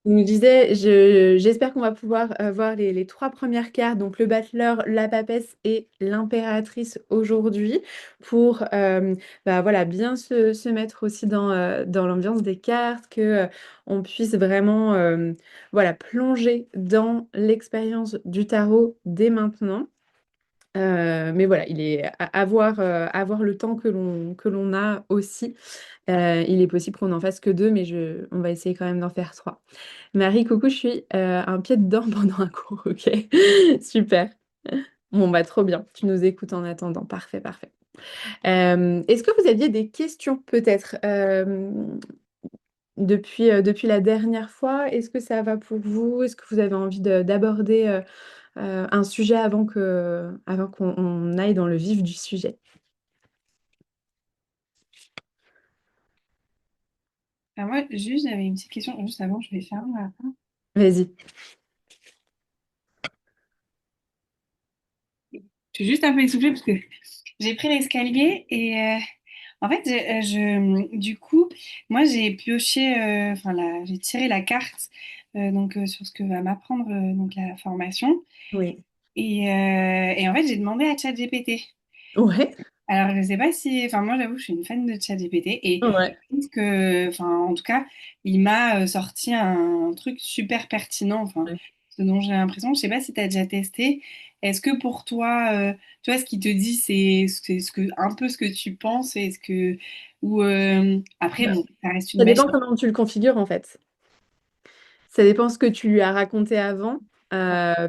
Il nous disait, j'espère qu'on va pouvoir voir les trois premières cartes, donc le battleur, la papesse et l'impératrice aujourd'hui, pour bah, voilà, bien se mettre aussi dans l'ambiance des cartes, que on puisse vraiment voilà, plonger dans l'expérience du tarot dès maintenant. Mais voilà, il est à voir le temps que l'on a aussi. Il est possible qu'on n'en fasse que deux, mais on va essayer quand même d'en faire trois. Marie, coucou, je suis un pied dedans pendant un cours, ok? Super. Bon, bah trop bien. Tu nous écoutes en attendant. Parfait, parfait. Est-ce que vous aviez des questions peut-être depuis la dernière fois? Est-ce que ça va pour vous? Est-ce que vous avez envie d'aborder un sujet avant qu'on aille dans le vif du sujet? Alors moi, juste, j'avais une petite question. Juste avant, je vais fermer la porte. Vas-y. Je suis juste un peu essoufflée parce que j'ai pris l'escalier et en fait, du coup, moi, j'ai pioché, enfin, j'ai tiré la carte sur ce que va m'apprendre donc la formation. Oui. Et en fait, j'ai demandé à ChatGPT. Ouais. Alors, je sais pas si, enfin, moi, j'avoue, je suis une fan de ChatGPT et Ouais. je pense que, enfin, en tout cas, il m'a sorti un truc super pertinent, enfin, ce dont j'ai l'impression. Je sais pas si tu as déjà testé. Est-ce que pour toi, tu vois, ce qu'il te dit, c'est un peu ce que tu penses, est-ce que, ou après, Ouais. bon, ça reste une Ça dépend machine. comment tu le configures en fait. Ça dépend ce que tu lui as raconté avant.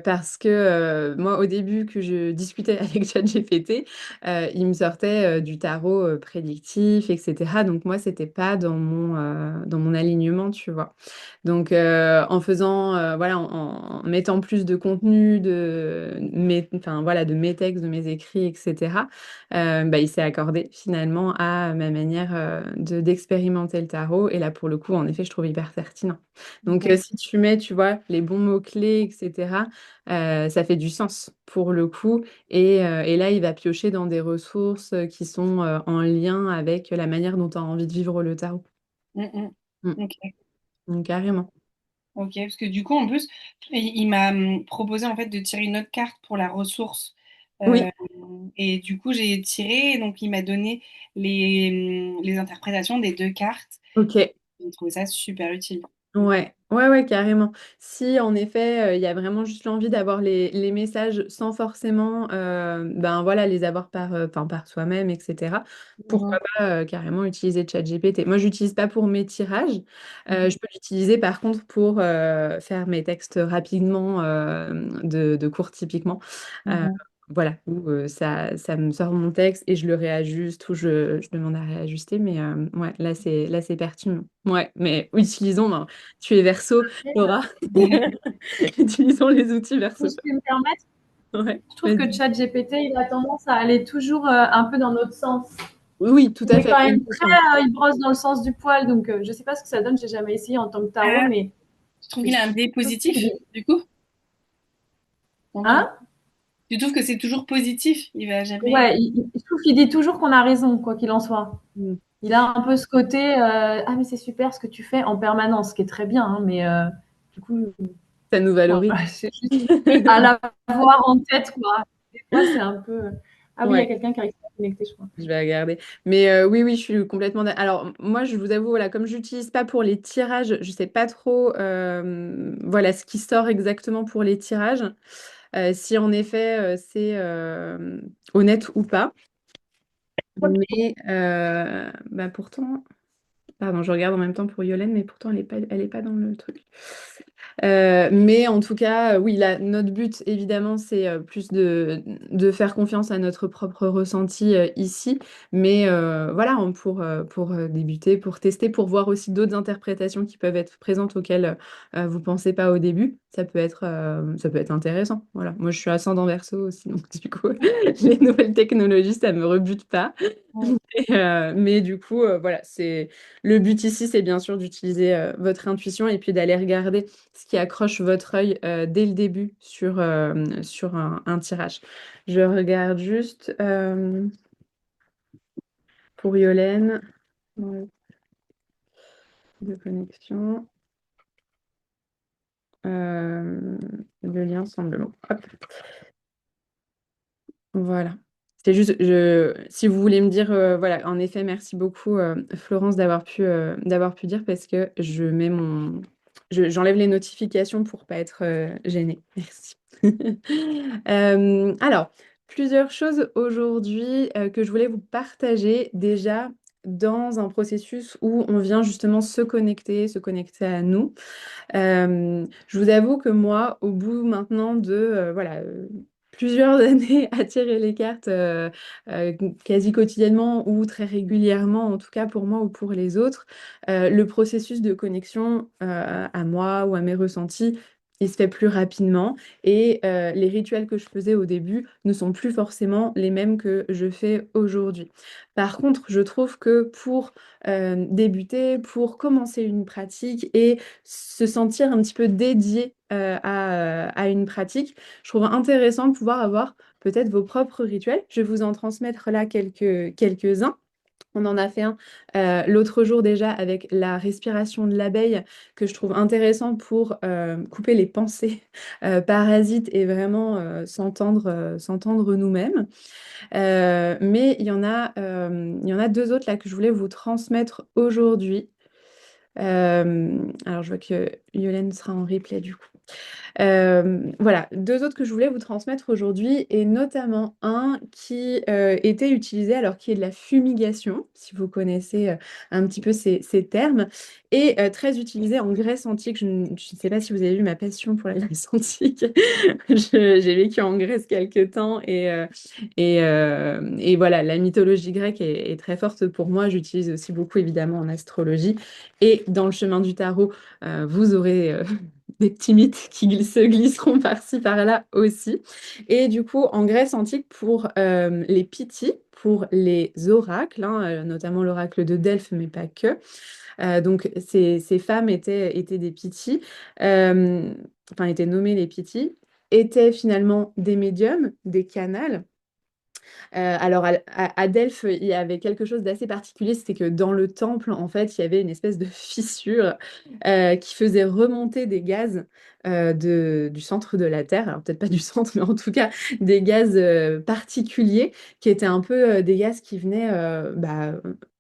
Parce que moi, au début que je discutais avec ChatGPT, il me sortait du tarot prédictif, etc. Donc moi, c'était pas dans mon alignement, tu vois. Donc en faisant, voilà, en mettant plus de contenu enfin, voilà, de mes textes, de mes écrits, etc. Bah, il s'est accordé finalement à ma manière d'expérimenter le tarot. Et là, pour le coup, en effet, je trouve hyper pertinent. Donc, Ok. si tu mets, tu vois, les bons mots-clés, etc., ça fait du sens pour le coup. Et là, il va piocher dans des ressources qui sont en lien avec la manière dont tu as envie de vivre le tarot. Mm, mm. Mm. Ok. Donc, carrément. Ok, parce que du coup, en plus, il m'a proposé en fait de tirer une autre carte pour la ressource. Euh, Oui, et du coup, j'ai tiré, et donc il m'a donné les interprétations des deux cartes. ok. J'ai trouvé ça super utile. Ouais, ouais, ouais, carrément. Si en effet, il y a vraiment juste l'envie d'avoir les messages sans forcément ben, voilà, les avoir enfin, par soi-même, etc., Mhm, pourquoi pas carrément utiliser ChatGPT. Moi, je n'utilise pas pour mes tirages. mhm, Je peux l'utiliser par contre pour faire mes textes rapidement de cours typiquement. Euh, mhm. voilà, où ça me sort mon texte et je le réajuste ou je demande à réajuster. Mais ouais, là, c'est pertinent. Ouais, mais utilisons. Ben, tu es verso, Laura. Utilisons les outils Si verso. je peux me permettre, Ouais, je trouve que vas-y. ChatGPT, il a tendance à aller toujours un peu dans notre sens. Oui, oui, tout Il à est fait. quand Une même très, question. il brosse dans le sens du poil, donc je sais pas ce que ça donne, j'ai jamais essayé en tant que tarot, Ah, mais je trouve je qu'il a un biais trouve qu'il positif, est... du coup. Enfin, Hein? je trouve que c'est toujours positif. Il va jamais. Ouais, je trouve qu'il dit toujours qu'on a raison, quoi qu'il en soit. Mm. Il a un peu ce côté, ah mais c'est super ce que tu fais en permanence, ce qui est très bien, hein, mais du coup, Ça nous voilà, valorise. c'est juste à l'avoir en tête, quoi. Des fois, c'est un peu, ah oui, il y a Ouais. quelqu'un qui arrive à se connecter, je crois. Je vais regarder. Mais oui, oui, je suis complètement d'accord. Alors, moi, je vous avoue, voilà, comme j'utilise pas pour les tirages, je sais pas trop voilà, ce qui sort exactement pour les tirages. Si en effet c'est honnête ou pas. Mais bah, pourtant, pardon, je regarde en même temps pour Yolène, mais pourtant, elle est pas dans le truc. Mais en tout cas, oui, là, notre but, évidemment, c'est plus de faire confiance à notre propre ressenti ici. Mais voilà, hein, pour débuter, pour tester, pour voir aussi d'autres interprétations qui peuvent être présentes auxquelles vous pensez pas au début, ça peut être intéressant. Voilà. Moi, je suis ascendant Verseau aussi, donc du coup, les nouvelles technologies, ça me rebute pas. Mais du coup, voilà, le but ici, c'est bien sûr d'utiliser votre intuition et puis d'aller regarder ce qui accroche votre œil dès le début sur un tirage. Je regarde juste pour Yolène, dans le- de connexion. Euh, le lien semble bon. Hop, voilà. C'est juste, si vous voulez me dire, voilà, en effet, merci beaucoup, Florence, d'avoir pu dire parce que j'enlève les notifications pour pas être gênée. Merci. Alors, plusieurs choses aujourd'hui que je voulais vous partager déjà dans un processus où on vient justement se connecter à nous. Je vous avoue que moi, au bout maintenant de voilà, plusieurs années à tirer les cartes euh, quasi quotidiennement ou très régulièrement, en tout cas pour moi ou pour les autres, le processus de connexion à moi ou à mes ressentis, il se fait plus rapidement et les rituels que je faisais au début ne sont plus forcément les mêmes que je fais aujourd'hui. Par contre, je trouve que pour débuter, pour commencer une pratique et se sentir un petit peu dédié à une pratique. Je trouve intéressant de pouvoir avoir peut-être vos propres rituels. Je vais vous en transmettre là quelques-uns. On en a fait un l'autre jour déjà avec la respiration de l'abeille que je trouve intéressant pour couper les pensées parasites et vraiment s'entendre nous-mêmes. Mais il y en a deux autres là que je voulais vous transmettre aujourd'hui. Alors, je vois que Yolène sera en replay du coup. Voilà, deux autres que je voulais vous transmettre aujourd'hui, et notamment un qui était utilisé, alors qui est de la fumigation, si vous connaissez un petit peu ces termes, et très utilisé en Grèce antique. Je ne sais pas si vous avez vu ma passion pour la Grèce antique. J'ai vécu en Grèce quelques temps et voilà, la mythologie grecque est très forte pour moi. J'utilise aussi beaucoup évidemment en astrologie. Et dans le chemin du tarot, vous aurez des petits mythes qui se glisseront par-ci, par-là aussi. Et du coup, en Grèce antique, pour les Pythis, pour les oracles, hein, notamment l'oracle de Delphes, mais pas que. Donc, ces femmes étaient des Pythis, enfin, étaient nommées les Pythis, étaient finalement des médiums, des canals. Alors, à Delphes, il y avait quelque chose d'assez particulier, c'était que dans le temple, en fait, il y avait une espèce de fissure qui faisait remonter des gaz du centre de la Terre. Alors, peut-être pas du centre, mais en tout cas, des gaz particuliers qui étaient un peu des gaz qui venaient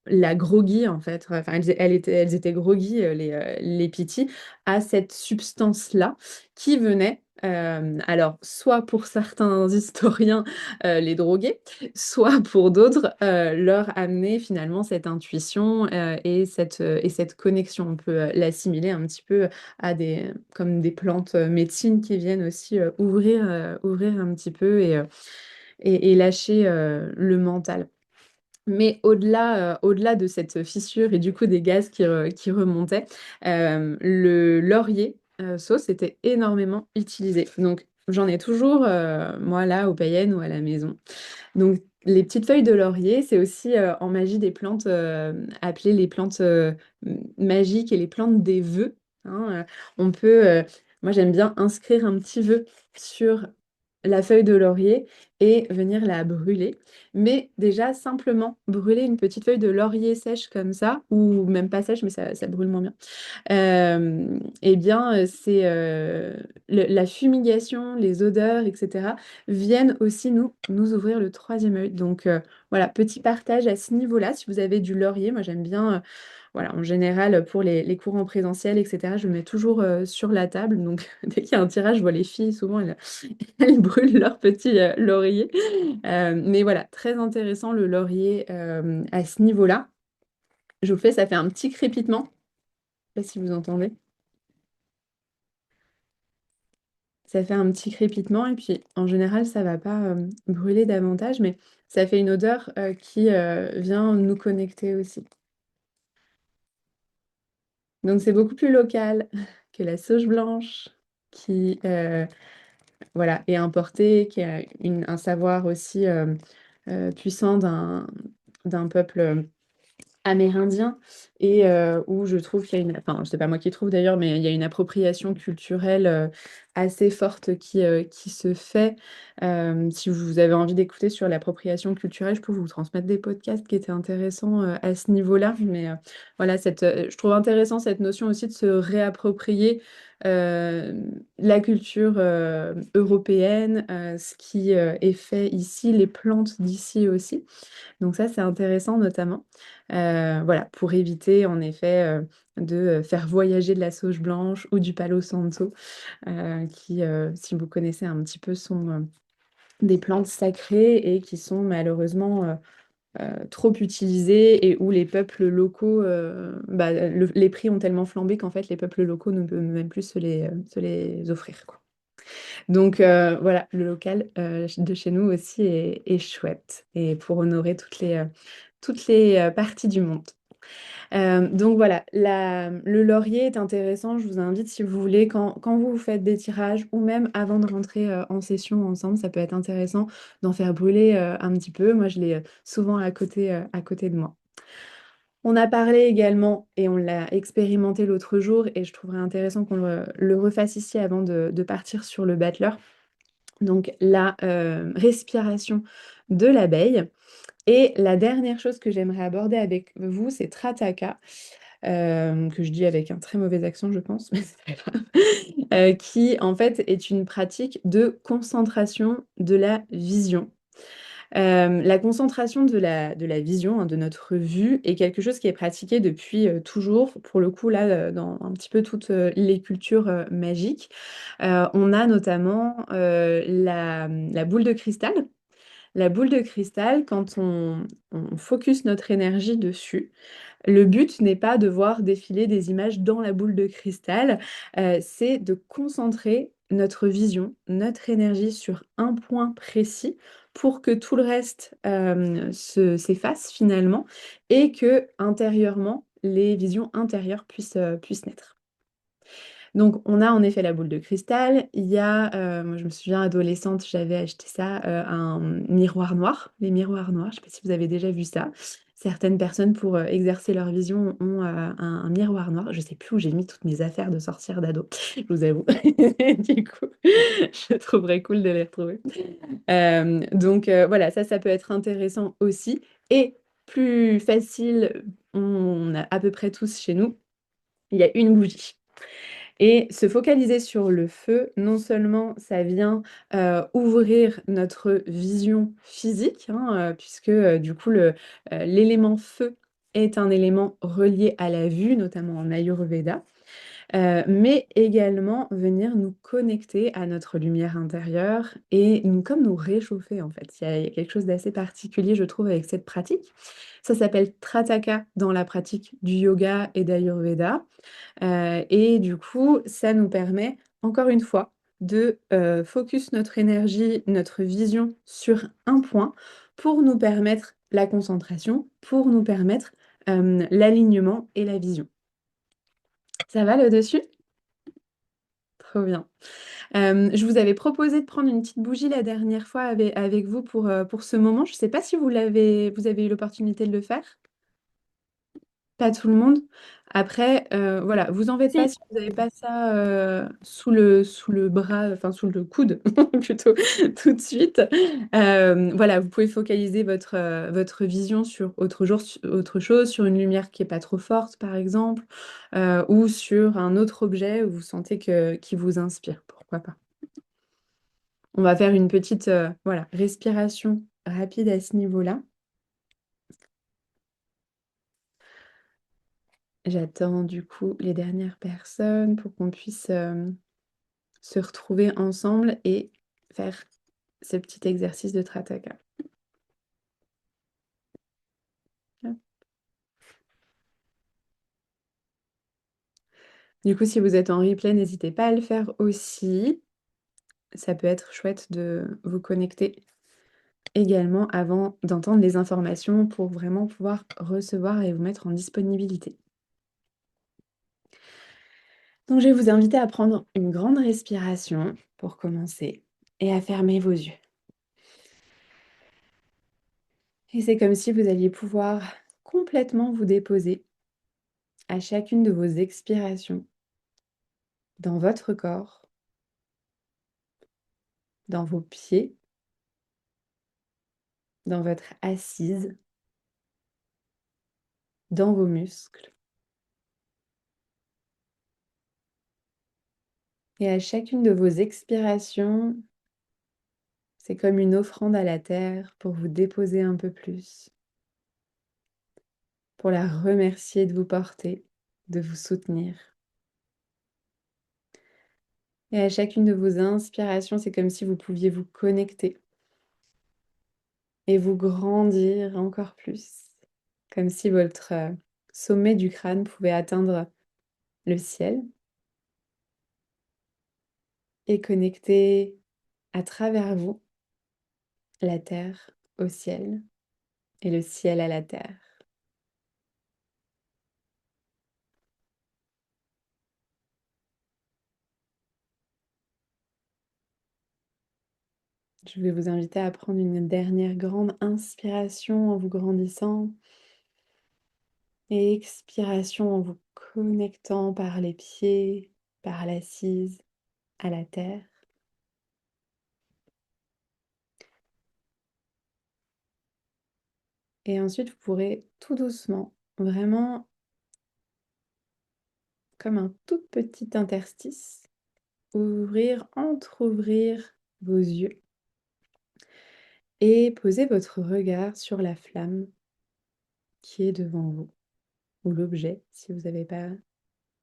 la groggy, en fait. Enfin, elles étaient groggy, les Pythis, à cette substance-là qui venait. Alors, soit pour certains historiens, les droguer, soit pour d'autres, leur amener finalement cette intuition et cette connexion. On peut l'assimiler un petit peu à comme des plantes médecines qui viennent aussi ouvrir un petit peu et lâcher le mental. Mais au-delà de cette fissure et du coup des gaz qui remontaient, le laurier sauce était énormément utilisé. Donc j'en ai toujours, moi là, au Payenne ou à la maison. Donc, les petites feuilles de laurier, c'est aussi en magie des plantes appelées les plantes magiques et les plantes des vœux, hein. On peut, moi j'aime bien inscrire un petit vœu sur la feuille de laurier et venir la brûler. Mais déjà, simplement brûler une petite feuille de laurier sèche comme ça, ou même pas sèche, mais ça brûle moins bien. Eh bien, la fumigation, les odeurs, etc., viennent aussi nous ouvrir le troisième œil. Donc, voilà, petit partage à ce niveau-là. Si vous avez du laurier, moi j'aime bien, voilà, en général, pour les cours en présentiel, etc., je le mets toujours sur la table. Donc, dès qu'il y a un tirage, je vois les filles, souvent, elles brûlent leur petit laurier. Mais voilà, très intéressant le laurier à ce niveau-là. Je vous fais, ça fait un petit crépitement. Je sais pas si vous entendez. Ça fait un petit crépitement et puis en général, ça va pas brûler davantage, mais ça fait une odeur qui vient nous connecter aussi. Donc c'est beaucoup plus local que la sauge blanche qui voilà, est importée, qui a un savoir aussi puissant d'un peuple amérindien. et où je trouve qu'il y a une, enfin, c'est pas moi qui trouve d'ailleurs, mais il y a une appropriation culturelle assez forte qui se fait. Si vous avez envie d'écouter sur l'appropriation culturelle, je peux vous transmettre des podcasts qui étaient intéressants à ce niveau-là. Mais voilà, je trouve intéressant cette notion aussi de se réapproprier euh, la culture européenne, ce qui est fait ici, les plantes d'ici aussi. Donc ça, c'est intéressant notamment, voilà, pour éviter en effet de faire voyager de la sauge blanche ou du palo santo, qui, si vous connaissez un petit peu, sont des plantes sacrées et qui sont malheureusement trop utilisées et où les peuples locaux, bah, les prix ont tellement flambé qu'en fait les peuples locaux ne peuvent même plus se les offrir, quoi. Donc voilà, le local de chez nous aussi est chouette et pour honorer toutes les parties du monde. Donc voilà, le laurier est intéressant. Je vous invite, si vous voulez, quand vous faites des tirages ou même avant de rentrer en session ensemble, ça peut être intéressant d'en faire brûler un petit peu. Moi, je l'ai souvent à côté de moi. On a parlé également, et on l'a expérimenté l'autre jour, et je trouverais intéressant qu'on le refasse ici avant de partir sur le battleur. Donc la respiration de l'abeille. Et la dernière chose que j'aimerais aborder avec vous, c'est Trataka, que je dis avec un très mauvais accent, je pense, mais c'est pas grave, qui en fait est une pratique de concentration de la vision. La concentration de la vision, hein, de notre vue, est quelque chose qui est pratiqué depuis toujours, pour le coup, là, dans un petit peu toutes les cultures magiques. On a notamment la boule de cristal. La boule de cristal, quand on focus notre énergie dessus, le but n'est pas de voir défiler des images dans la boule de cristal, c'est de concentrer notre vision, notre énergie sur un point précis pour que tout le reste s'efface finalement et que intérieurement, les visions intérieures puissent naître. Donc, on a en effet la boule de cristal. Il y a, moi je me souviens, adolescente, j'avais acheté ça, un miroir noir, les miroirs noirs. Je ne sais pas si vous avez déjà vu ça. Certaines personnes, pour exercer leur vision, ont un miroir noir. Je ne sais plus où j'ai mis toutes mes affaires de sorcière d'ado, je vous avoue. Du coup, je trouverais cool de les retrouver. Donc, voilà, ça peut être intéressant aussi. Et plus facile, on a à peu près tous chez nous, il y a une bougie. Et se focaliser sur le feu, non seulement ça vient ouvrir notre vision physique, hein, puisque du coup l'élément feu est un élément relié à la vue, notamment en Ayurveda, mais également venir nous connecter à notre lumière intérieure et comme nous réchauffer en fait. Il y a quelque chose d'assez particulier, je trouve, avec cette pratique. Ça s'appelle Trataka dans la pratique du yoga et d'Ayurveda. Et du coup, ça nous permet, encore une fois, de focus notre énergie, notre vision sur un point pour nous permettre la concentration, pour nous permettre l'alignement et la vision. Ça va le dessus? Trop bien. Je vous avais proposé de prendre une petite bougie la dernière fois avec vous pour ce moment. Je ne sais pas si vous avez eu l'opportunité de le faire. Pas tout le monde. Après, voilà, vous en faites pas Si, si vous n'avez pas ça sous le bras, enfin sous le coude plutôt tout de suite. Voilà, vous pouvez focaliser votre vision sur autre chose, sur une lumière qui est pas trop forte, par exemple, ou sur un autre objet où vous sentez qui vous inspire. Pourquoi pas? On va faire une petite voilà, respiration rapide à ce niveau-là. J'attends du coup les dernières personnes pour qu'on puisse se retrouver ensemble et faire ce petit exercice de Trataka. Hop. Du coup, si vous êtes en replay, n'hésitez pas à le faire aussi. Ça peut être chouette de vous connecter également avant d'entendre les informations pour vraiment pouvoir recevoir et vous mettre en disponibilité. Donc, je vais vous inviter à prendre une grande respiration pour commencer et à fermer vos yeux. Et c'est comme si vous alliez pouvoir complètement vous déposer à chacune de vos expirations, dans votre corps, dans vos pieds, dans votre assise, dans vos muscles. Et à chacune de vos expirations, c'est comme une offrande à la terre pour vous déposer un peu plus, pour la remercier de vous porter, de vous soutenir. Et à chacune de vos inspirations, c'est comme si vous pouviez vous connecter et vous grandir encore plus, comme si votre sommet du crâne pouvait atteindre le ciel et connecter à travers vous la terre au ciel et le ciel à la terre. Je vais vous inviter à prendre une dernière grande inspiration en vous grandissant et expiration en vous connectant par les pieds, par l'assise à la terre. Et ensuite, vous pourrez tout doucement, vraiment comme un tout petit interstice, entrouvrir vos yeux et poser votre regard sur la flamme qui est devant vous, ou l'objet si vous n'avez pas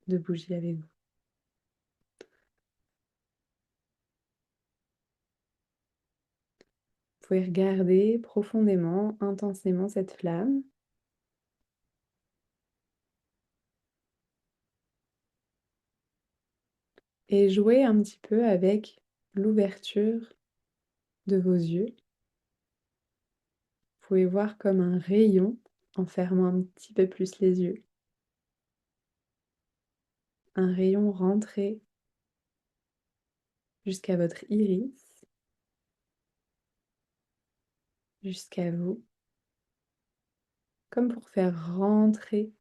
de bougie avec vous. Vous pouvez regarder profondément, intensément cette flamme et jouer un petit peu avec l'ouverture de vos yeux. Vous pouvez voir comme un rayon en fermant un petit peu plus les yeux. Un rayon rentré jusqu'à votre iris, jusqu'à vous, comme pour faire rentrer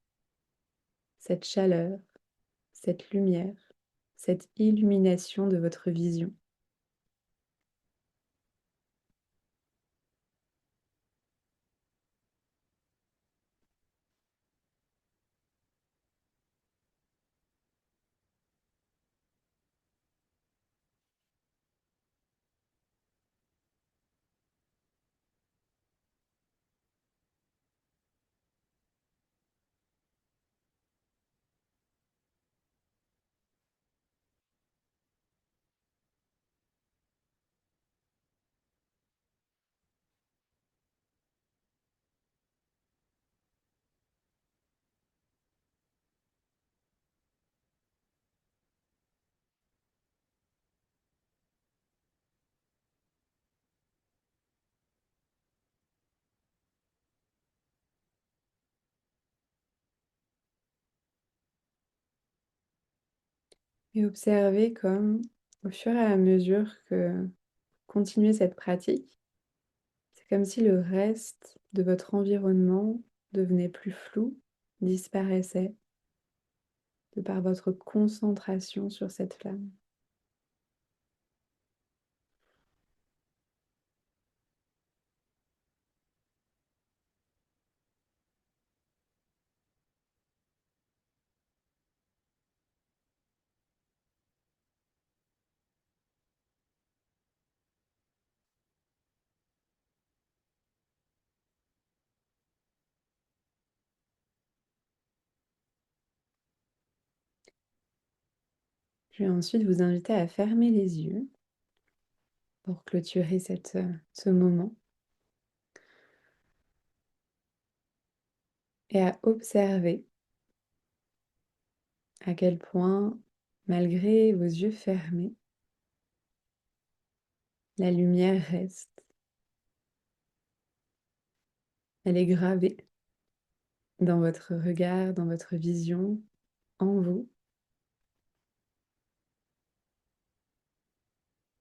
cette chaleur, cette lumière, cette illumination de votre vision. Et observez comme, au fur et à mesure que vous continuez cette pratique, c'est comme si le reste de votre environnement devenait plus flou, disparaissait, de par votre concentration sur cette flamme. Je vais ensuite vous inviter à fermer les yeux pour clôturer ce moment et à observer à quel point, malgré vos yeux fermés, la lumière reste. Elle est gravée dans votre regard, dans votre vision, en vous.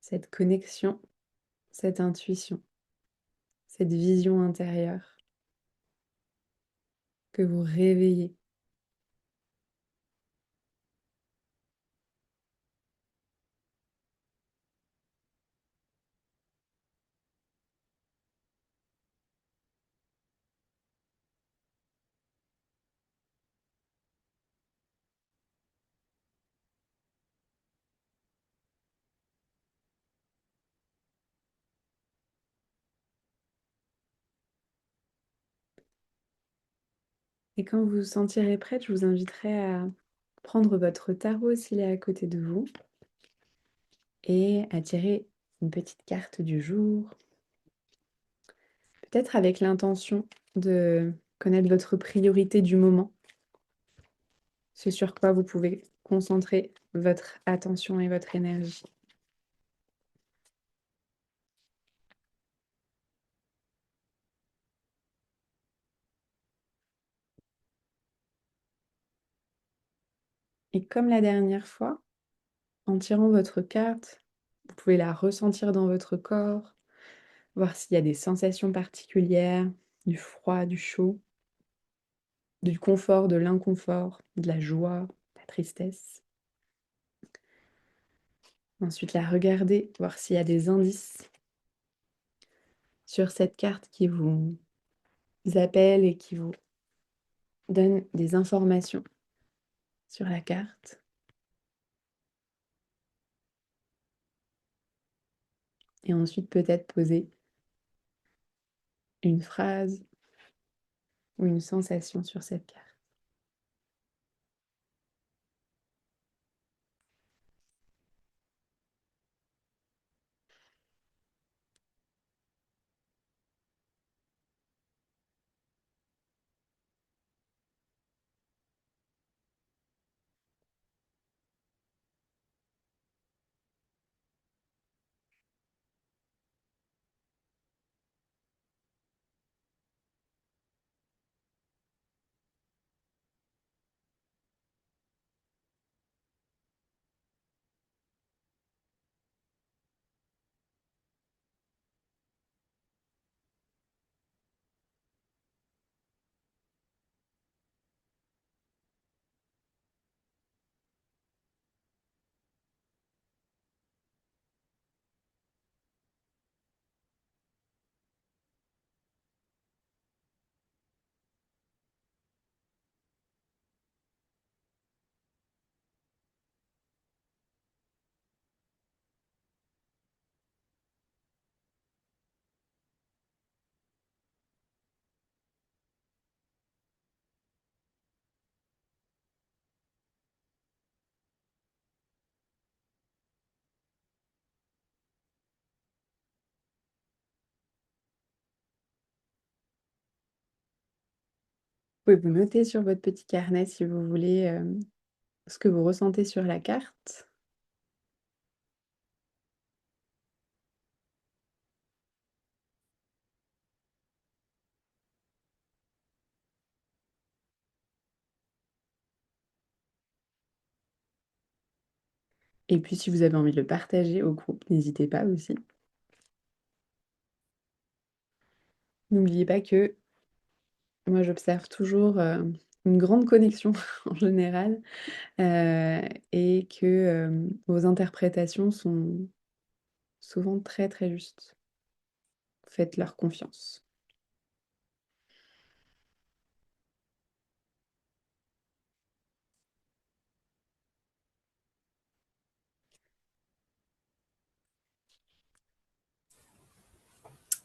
Cette connexion, cette intuition, cette vision intérieure que vous réveillez Et quand vous vous sentirez prête, je vous inviterai à prendre votre tarot s'il est à côté de vous et à tirer une petite carte du jour, peut-être avec l'intention de connaître votre priorité du moment, ce sur quoi vous pouvez concentrer votre attention et votre énergie. Et comme la dernière fois, en tirant votre carte, vous pouvez la ressentir dans votre corps, voir s'il y a des sensations particulières, du froid, du chaud, du confort, de l'inconfort, de la joie, de la tristesse. Ensuite, la regarder, voir s'il y a des indices sur cette carte qui vous appellent et qui vous donnent des informations sur la carte. Et ensuite, peut-être poser une phrase ou une sensation sur cette carte. Vous pouvez vous noter sur votre petit carnet si vous voulez ce que vous ressentez sur la carte. Et puis, si vous avez envie de le partager au groupe, n'hésitez pas aussi. N'oubliez pas que moi, j'observe toujours une grande connexion en général et que vos interprétations sont souvent très, très justes. Faites-leur confiance.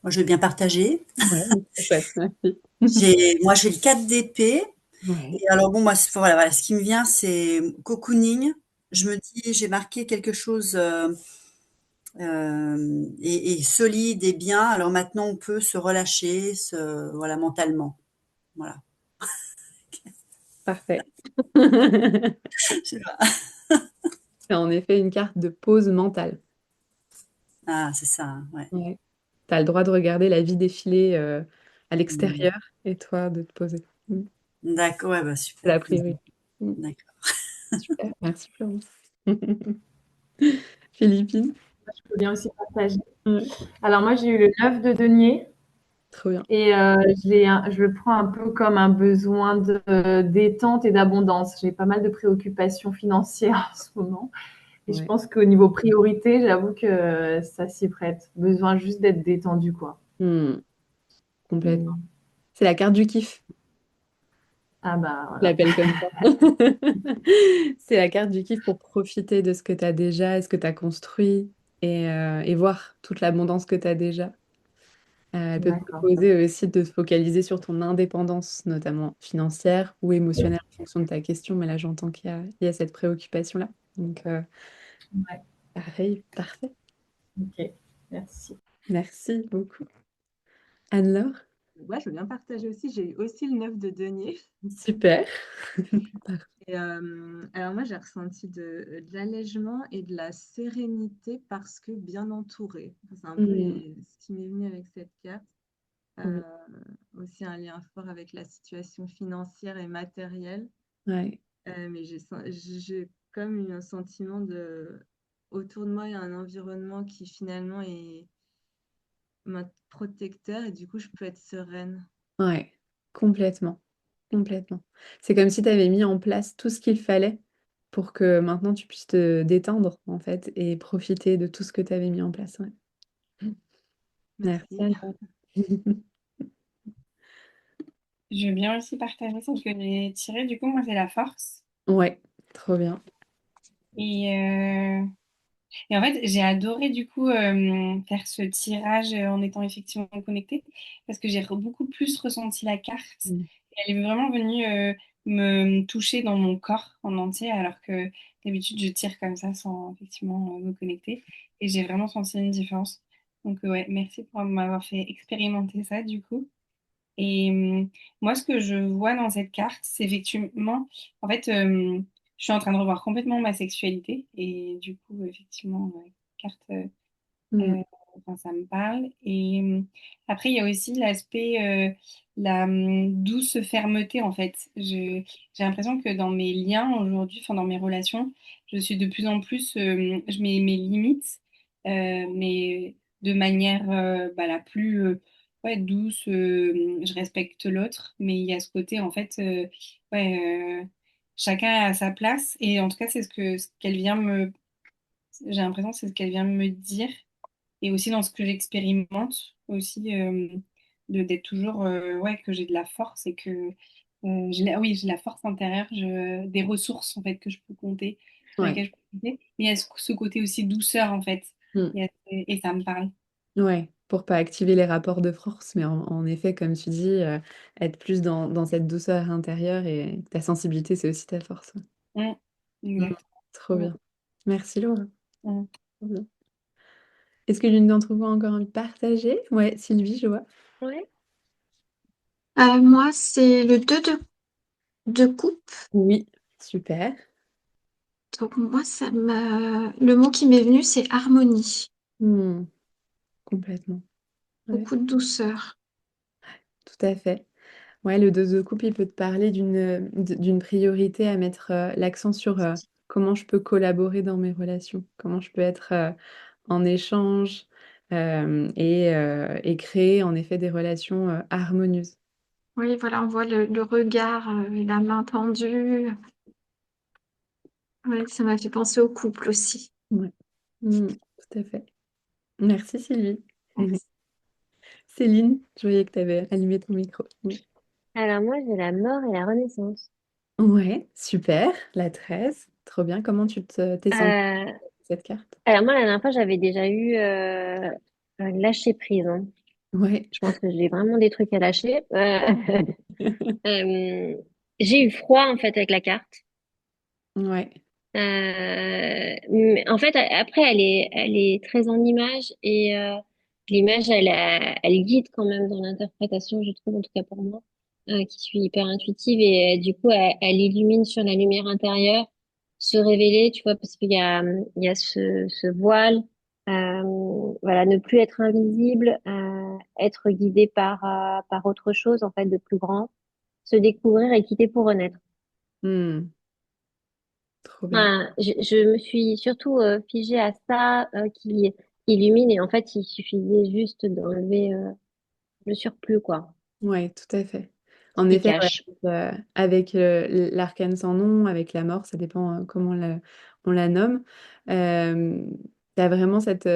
Moi, je veux bien partager. Ouais, c'est chouette, merci. Moi, j'ai le 4 d'épée. Ouais. Et alors, bon, moi, voilà, ce qui me vient, c'est cocooning. Je me dis, j'ai marqué quelque chose et solide et bien. Alors maintenant, on peut se relâcher, voilà, mentalement. Voilà. Parfait. Je sais pas. C'est en effet une carte de pause mentale. Ah, c'est ça, hein, ouais. Ouais. Tu as le droit de regarder la vie défiler à Mm. l'extérieur et toi de te poser. D'accord, ouais, bah C'est super. la priorité. D'accord. Super, merci Florence. Philippine. Je peux bien aussi partager. Ouais, Alors moi, j'ai eu le 9 de denier trop bien. et je le prends un peu comme un besoin de détente et d'abondance. J'ai pas mal de préoccupations financières en ce moment. Et je Ouais. pense qu'au niveau priorité, j'avoue que ça s'y prête. Besoin juste d'être détendu, quoi. Hmm, complètement. Mm. C'est la carte du kiff. Ah bah Je voilà. l'appelle comme ça. C'est la carte du kiff pour profiter de ce que tu as déjà et ce que tu as construit et voir toute l'abondance que tu as déjà. Elle peut te D'accord. proposer aussi de te focaliser sur ton indépendance, notamment financière ou émotionnelle en fonction de ta question, mais là j'entends qu'il y a cette préoccupation-là. Donc Ouais, pareil, parfait. ok, merci. Merci beaucoup. Anne-Laure? Ouais, je veux bien partager aussi. J'ai eu aussi le 9 de denier. Super. Et, alors moi, j'ai ressenti de l'allègement et de la sérénité parce que bien entourée. Enfin, c'est un peu Mm, ce qui m'est venu avec cette carte. trop bien. Euh, Aussi un lien fort avec la situation financière et matérielle. Ouais, Mais j'ai comme eu un sentiment de... Autour de moi, il y a un environnement qui finalement est protecteur et du coup, je peux être sereine. ouais, complètement, complètement. C'est comme si tu avais mis en place tout ce qu'il fallait pour que maintenant tu puisses te détendre, en fait, et profiter de tout ce que tu avais mis en place. Ouais. Merci, Merci. Anne-Laure. Je veux bien aussi partager ce que j'ai tiré. Du coup, moi, c'est la force. Ouais, trop bien. Et, euh, et en fait, j'ai adoré du coup faire ce tirage en étant effectivement connectée parce que j'ai beaucoup plus ressenti la carte. Mm. Elle est vraiment venue me toucher dans mon corps en entier alors que d'habitude, je tire comme ça sans effectivement me connecter. Et j'ai vraiment senti une différence. Donc, ouais, merci pour m'avoir fait expérimenter ça du coup. Et moi, ce que je vois dans cette carte, c'est effectivement, en fait, je suis en train de revoir complètement ma sexualité. Et du coup, effectivement, carte, Mm. euh, enfin, ça me parle. Et après, il y a aussi l'aspect, la douce fermeté, en fait. J'ai l'impression que dans mes liens aujourd'hui, enfin, dans mes relations, je suis de plus en plus, je mets mes limites, mais de manière bah, la plus ouais, douce. Je respecte l'autre, mais il y a ce côté, en fait, ouais, chacun a sa place. Et en tout cas, c'est ce qu'elle vient me. J'ai l'impression que c'est ce qu'elle vient me dire et aussi dans ce que j'expérimente aussi d'être toujours ouais que j'ai de la force et que oui j'ai la force intérieure des ressources en fait que je peux compter sur Ouais. lesquelles je peux compter mais il y a ce côté aussi douceur en fait. Mm. Et ça me parle. Ouais, pour pas activer les rapports de force, mais en effet, comme tu dis, être plus dans cette douceur intérieure et ta sensibilité, c'est aussi ta force. Ouais. Mm, Mm. exact. Trop Mm, bien. Merci Laura. mm. Trop bien. Est-ce que l'une d'entre vous a encore envie de partager? Ouais, Sylvie, je vois. Ouais. Moi, c'est le 2 de coupe. Oui, super. Donc, moi, le mot qui m'est venu, c'est harmonie. Hmm, complètement. Ouais, Beaucoup de douceur. tout à fait. Ouais, le 2 de coupe, il peut te parler d'une priorité à mettre l'accent sur comment je peux collaborer dans mes relations, comment je peux être en échange et créer en effet des relations harmonieuses. Oui, voilà, on voit le regard, la main tendue. Ouais, ça m'a fait penser au couple aussi. Ouais. Hmm, tout à fait. Merci Sylvie. Merci. Céline, je voyais que tu avais allumé ton micro. Oui. Alors moi, j'ai la mort et la renaissance. Ouais, super. La 13, trop bien. Comment t'es sentie Euh, cette carte? alors moi, la dernière fois, j'avais déjà eu lâcher prise, hein. Ouais. Je pense que j'ai vraiment des trucs à lâcher. Euh, j'ai eu froid en fait avec la carte. Ouais. Mais en fait, après, elle est très en image et l'image, elle guide quand même dans l'interprétation, je trouve, en tout cas pour moi, qui suis hyper intuitive et du coup, elle illumine sur la lumière intérieure, se révéler, tu vois, parce il y a ce voile, voilà, ne plus être invisible, être guidé par autre chose, en fait, de plus grand, se découvrir et quitter pour renaître. Hmm, trop bien. Enfin, je me suis surtout figée à ça qui illumine et en fait il suffisait juste d'enlever le surplus quoi, Ouais, tout à fait. En qui effet, ouais, cache. avec l'arcane sans nom, avec la mort, ça dépend comment on la nomme. Tu as vraiment cette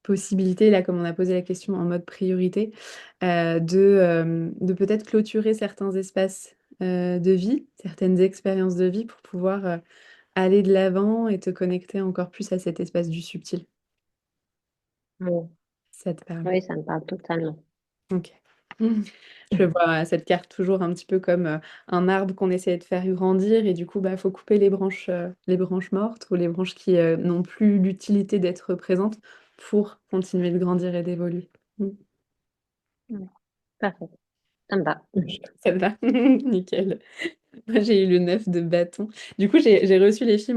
possibilité, là, comme on a posé la question en mode priorité, de peut-être clôturer certains espaces de vie, certaines expériences de vie pour pouvoir aller de l'avant et te connecter encore plus à cet espace du subtil. Bon, Ça te parle. oui, ça me parle totalement. Ok. Je vois cette carte toujours un petit peu comme un arbre qu'on essaie de faire grandir et du coup, bah, faut couper les branches mortes ou les branches qui n'ont plus l'utilité d'être présentes pour continuer de grandir et d'évoluer. Mm. Ouais, parfait. Ça me va. Ça te va? Nickel. Moi, j'ai eu le 9 de bâton. Du coup, j'ai reçu les filles,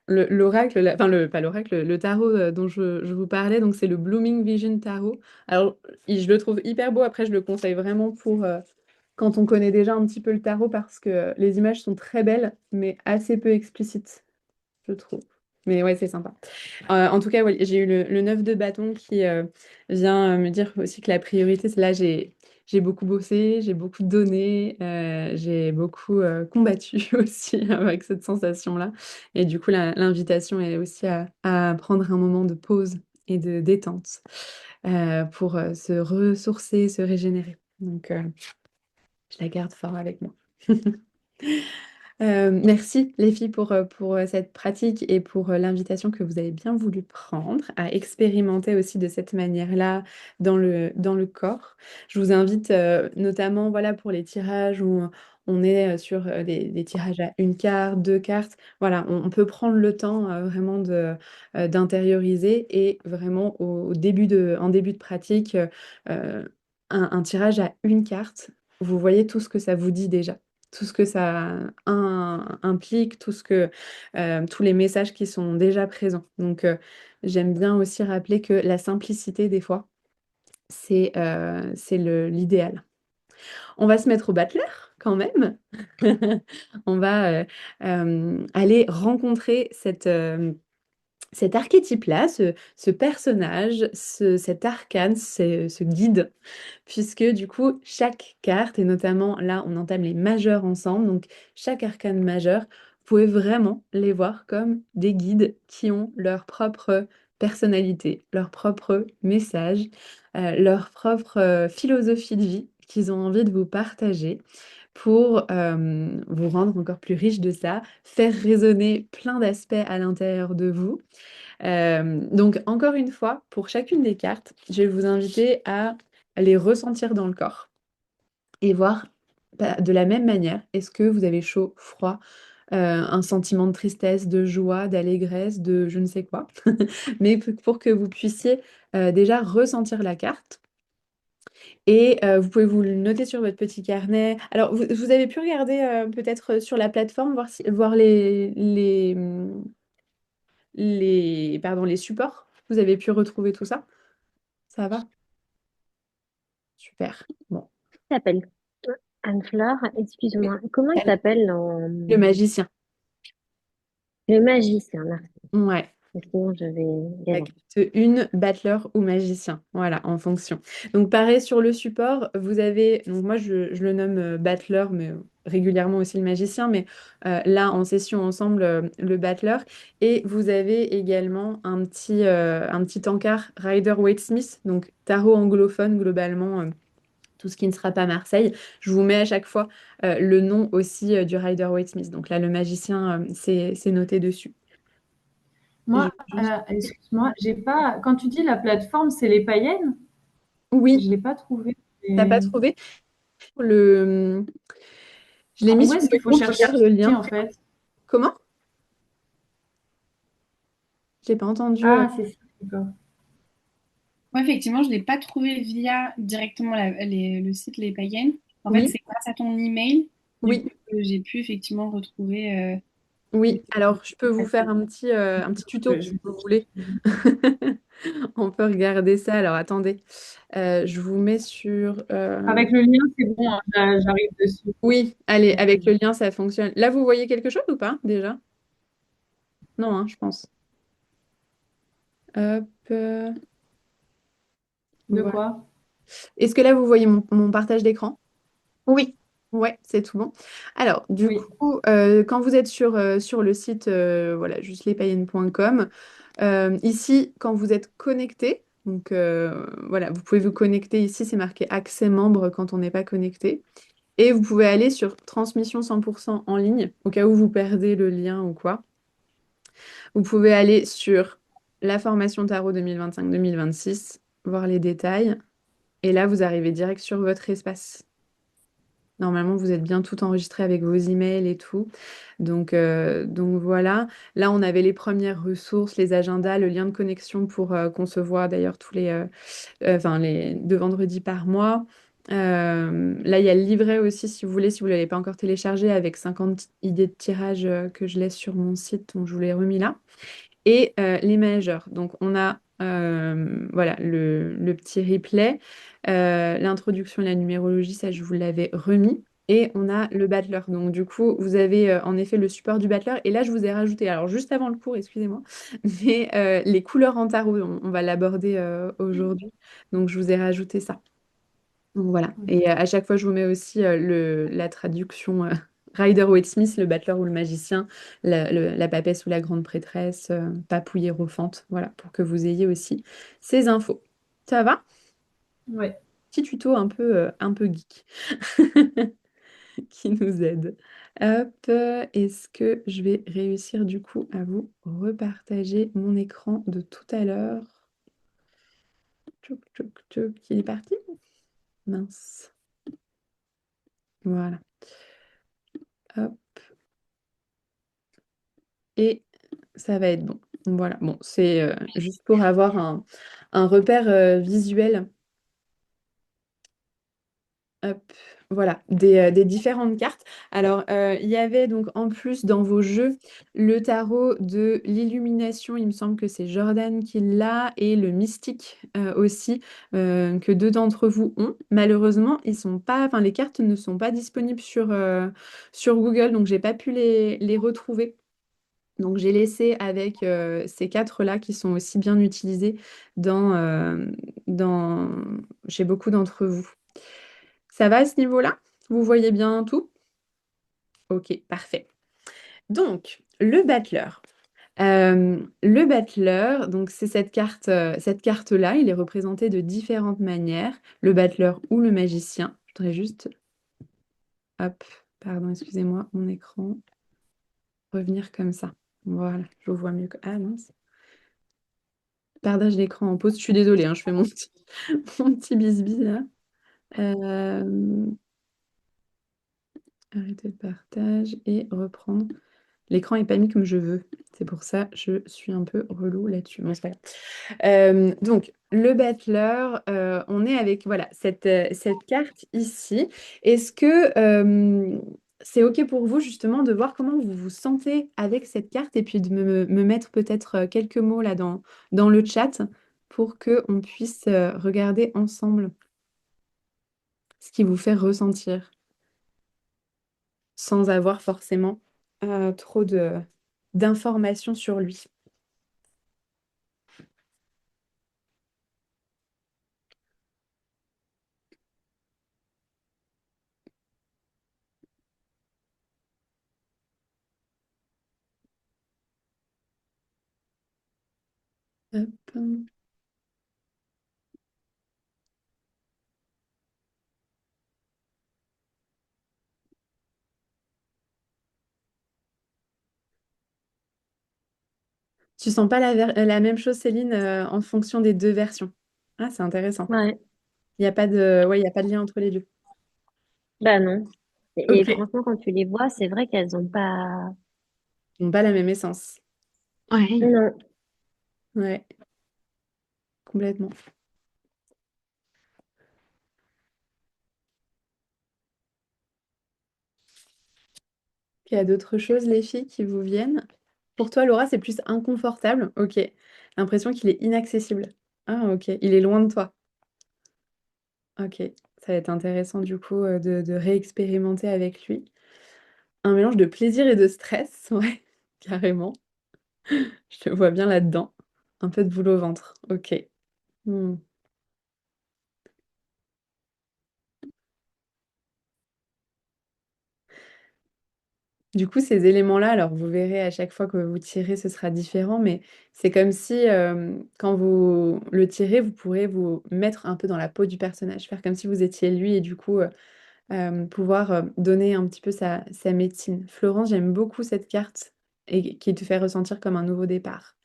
l'oracle, enfin, pas l'oracle, le tarot dont je vous parlais. Donc, c'est le Blooming Vision Tarot. Alors, je le trouve hyper beau. Après, je le conseille vraiment pour quand on connaît déjà un petit peu le tarot parce que les images sont très belles, mais assez peu explicites, je trouve. Mais ouais, c'est sympa. En tout cas, ouais, j'ai eu le 9 de bâton qui vient me dire aussi que la priorité, c'est là, j'ai beaucoup bossé, j'ai beaucoup donné, j'ai beaucoup combattu aussi avec cette sensation-là. Et du coup, l'invitation est aussi à prendre un moment de pause et de détente pour se ressourcer, se régénérer. Donc, je la garde fort avec moi. Merci les filles pour cette pratique et pour l'invitation que vous avez bien voulu prendre à expérimenter aussi de cette manière-là dans le corps. Je vous invite notamment voilà, pour les tirages où on est sur des tirages à une carte, deux cartes. Voilà, on peut prendre le temps vraiment d'intérioriser et vraiment en début de pratique, un tirage à une carte, vous voyez tout ce que ça vous dit déjà tout ce que ça implique, tous les messages qui sont déjà présents. Donc, j'aime bien aussi rappeler que la simplicité, des fois, c'est l'idéal. On va se mettre au battleur quand même. On va aller rencontrer cet archétype-là, ce personnage, cet arcane, ce guide puisque du coup, chaque carte, et notamment là, on entame les majeurs ensemble, donc chaque arcane majeur, vous pouvez vraiment les voir comme des guides qui ont leur propre personnalité, leur propre message, leur propre philosophie de vie qu'ils ont envie de vous partager pour vous rendre encore plus riche de ça, faire résonner plein d'aspects à l'intérieur de vous. Donc, encore une fois, pour chacune des cartes, je vais vous inviter à les ressentir dans le corps et voir bah, de la même manière, est-ce que vous avez chaud, froid, un sentiment de tristesse, de joie, d'allégresse, de je ne sais quoi, mais pour que vous puissiez déjà ressentir la carte. Et vous pouvez vous le noter sur votre petit carnet. Alors, vous avez pu regarder peut-être sur la plateforme, voir pardon, les supports. Vous avez pu retrouver tout ça? Ça va? Super. Bon. Il s'appelle Anne-Fleur, excuse-moi. Comment il s'appelle en... Le magicien. Le magicien, merci. Ouais. Sinon, je vais y La aller. carte 1, battleur ou magicien. Voilà, en fonction. Donc, pareil sur le support, vous avez. Donc, moi, je le nomme battleur, mais régulièrement aussi le magicien. Mais là, en session ensemble, le battleur. Et vous avez également un petit encart Rider-Waite-Smith, donc tarot anglophone globalement. Tout ce qui ne sera pas Marseille. Je vous mets à chaque fois le nom aussi du Rider-Waite-Smith. Donc là, le magicien, c'est noté dessus. Je Moi, vais juste- excuse-moi, j'ai pas. Quand tu dis la plateforme, c'est les païennes? Je Oui, ne l'ai pas trouvé. t'as pas trouvé le... Je l'ai mis Où sur est-ce le qu'il faut groupe, je chercher garde le lien. en fait? Comment? J'ai pas entendu. Ah, c'est ça, d'accord. Moi, effectivement, je ne l'ai pas trouvé via directement le site Les Païennes. En fait, Oui, c'est grâce à ton email, du coup, oui, que j'ai pu effectivement retrouver. oui. Les- Alors, je peux vous faire un petit tuto Je si vais- vous voulez. On peut regarder ça. Alors, attendez. Je vous mets sur... Avec le lien, c'est bon, hein, j'arrive dessus. Oui, allez, avec le lien, ça fonctionne. Là, vous voyez quelque chose ou pas, déjà? Non, hein, je pense. Hop, De voilà. quoi? Est-ce que là, vous voyez mon partage d'écran? Oui, Ouais, c'est tout bon. Alors, du oui. coup, quand vous êtes sur le site, voilà, justlespayennes.com, ici, quand vous êtes connecté, donc voilà, vous pouvez vous connecter ici, c'est marqué accès membre quand on n'est pas connecté. Et vous pouvez aller sur transmission 100% en ligne, au cas où vous perdez le lien ou quoi. Vous pouvez aller sur la formation tarot 2025-2026, voir les détails. Et là, vous arrivez direct sur votre espace. Normalement, vous êtes bien tout enregistré avec vos emails et tout. Donc voilà. Là, on avait les premières ressources, les agendas, le lien de connexion pour qu'on se voit d'ailleurs tous enfin, les 2 vendredis par mois. Là, il y a le livret aussi, si vous voulez, si vous ne l'avez pas encore téléchargé, avec 50 idées de tirage que je laisse sur mon site, donc je vous l'ai remis là. Et les managers. Donc, on a voilà, le petit replay, l'introduction et la numérologie, ça, je vous l'avais remis. Et on a le battleur. Donc, du coup, vous avez en effet le support du battleur. Et là, je vous ai rajouté, alors juste avant le cours, excusez-moi, mais les couleurs en tarot, on va l'aborder aujourd'hui. Donc, je vous ai rajouté ça. Donc, voilà. Et à chaque fois, je vous mets aussi la traduction Rider-Waite-Smith, le battleur ou le magicien, la papesse ou la grande prêtresse, papouille hiérophante. Voilà, pour que vous ayez aussi ces infos. Ça va? Ouais. Petit tuto un peu geek qui nous aide. Hop, est-ce que je vais réussir du coup à vous repartager mon écran de tout à l'heure? Tchouk, tchouk, tchouk. Il est parti? Mince. Voilà. Hop. Et ça va être bon. Voilà, bon, c'est juste pour avoir un repère visuel. Hop, voilà, des différentes cartes. Alors, il y avait donc en plus dans vos jeux le tarot de l'illumination, il me semble que c'est Jordan qui l'a, et le mystique aussi, que 2 d'entre vous ont. Malheureusement, ils sont pas, enfin, les cartes ne sont pas disponibles sur Google, donc j'ai pas pu les retrouver. Donc j'ai laissé avec ces 4-là qui sont aussi bien utilisés dans, dans, chez beaucoup d'entre vous. Ça va à ce niveau-là? Vous voyez bien tout? Ok, parfait. Donc, le battleur. Le battleur, donc c'est cette carte-là, il est représenté de différentes manières, le battleur ou le magicien. Je voudrais juste, hop, pardon, excusez-moi, mon écran, revenir comme ça. Voilà, je vous vois mieux que... Ah mince. Partage d'écran en pause. Je suis désolée, hein, je fais mon petit, mon petit bisbis là. Euh, Arrêter le partage et reprendre. L'écran n'est pas mis comme je veux. C'est pour ça je suis un peu relou là-dessus. Bon, c'est pas grave. Donc, le battleur, on est avec voilà, cette carte ici. Est-ce que c'est OK pour vous justement de voir comment vous vous sentez avec cette carte et puis de me mettre peut-être quelques mots là dans le chat pour qu'on puisse regarder ensemble ce qui vous fait ressentir sans avoir forcément trop d'informations sur lui. Hop. Tu sens pas la même chose, Céline, en fonction des 2 versions. Ah, c'est intéressant. Ouais, Il n'y a pas de... Ouais, il y a pas de lien entre les deux. bah non. Et Ok. franchement, quand tu les vois, c'est vrai qu'elles ont pas. Ils n'ont pas la même essence. Ouais. Non. Ouais, complètement. Il y a d'autres choses, les filles, qui vous viennent? Pour toi, Laura, c'est plus inconfortable. Ok. L'impression qu'il est inaccessible. Ah, ok. Il est loin de toi. Ok. Ça va être intéressant, du coup, de réexpérimenter avec lui. Un mélange de plaisir et de stress. Ouais, carrément. Je te vois bien là-dedans. Un peu de boule au ventre. Ok. Hmm. Du coup, ces éléments-là, alors vous verrez à chaque fois que vous tirez, ce sera différent, mais c'est comme si quand vous le tirez, vous pourrez vous mettre un peu dans la peau du personnage, faire comme si vous étiez lui et du coup pouvoir donner un petit peu sa médecine. Florence, j'aime beaucoup cette carte et qui te fait ressentir comme un nouveau départ.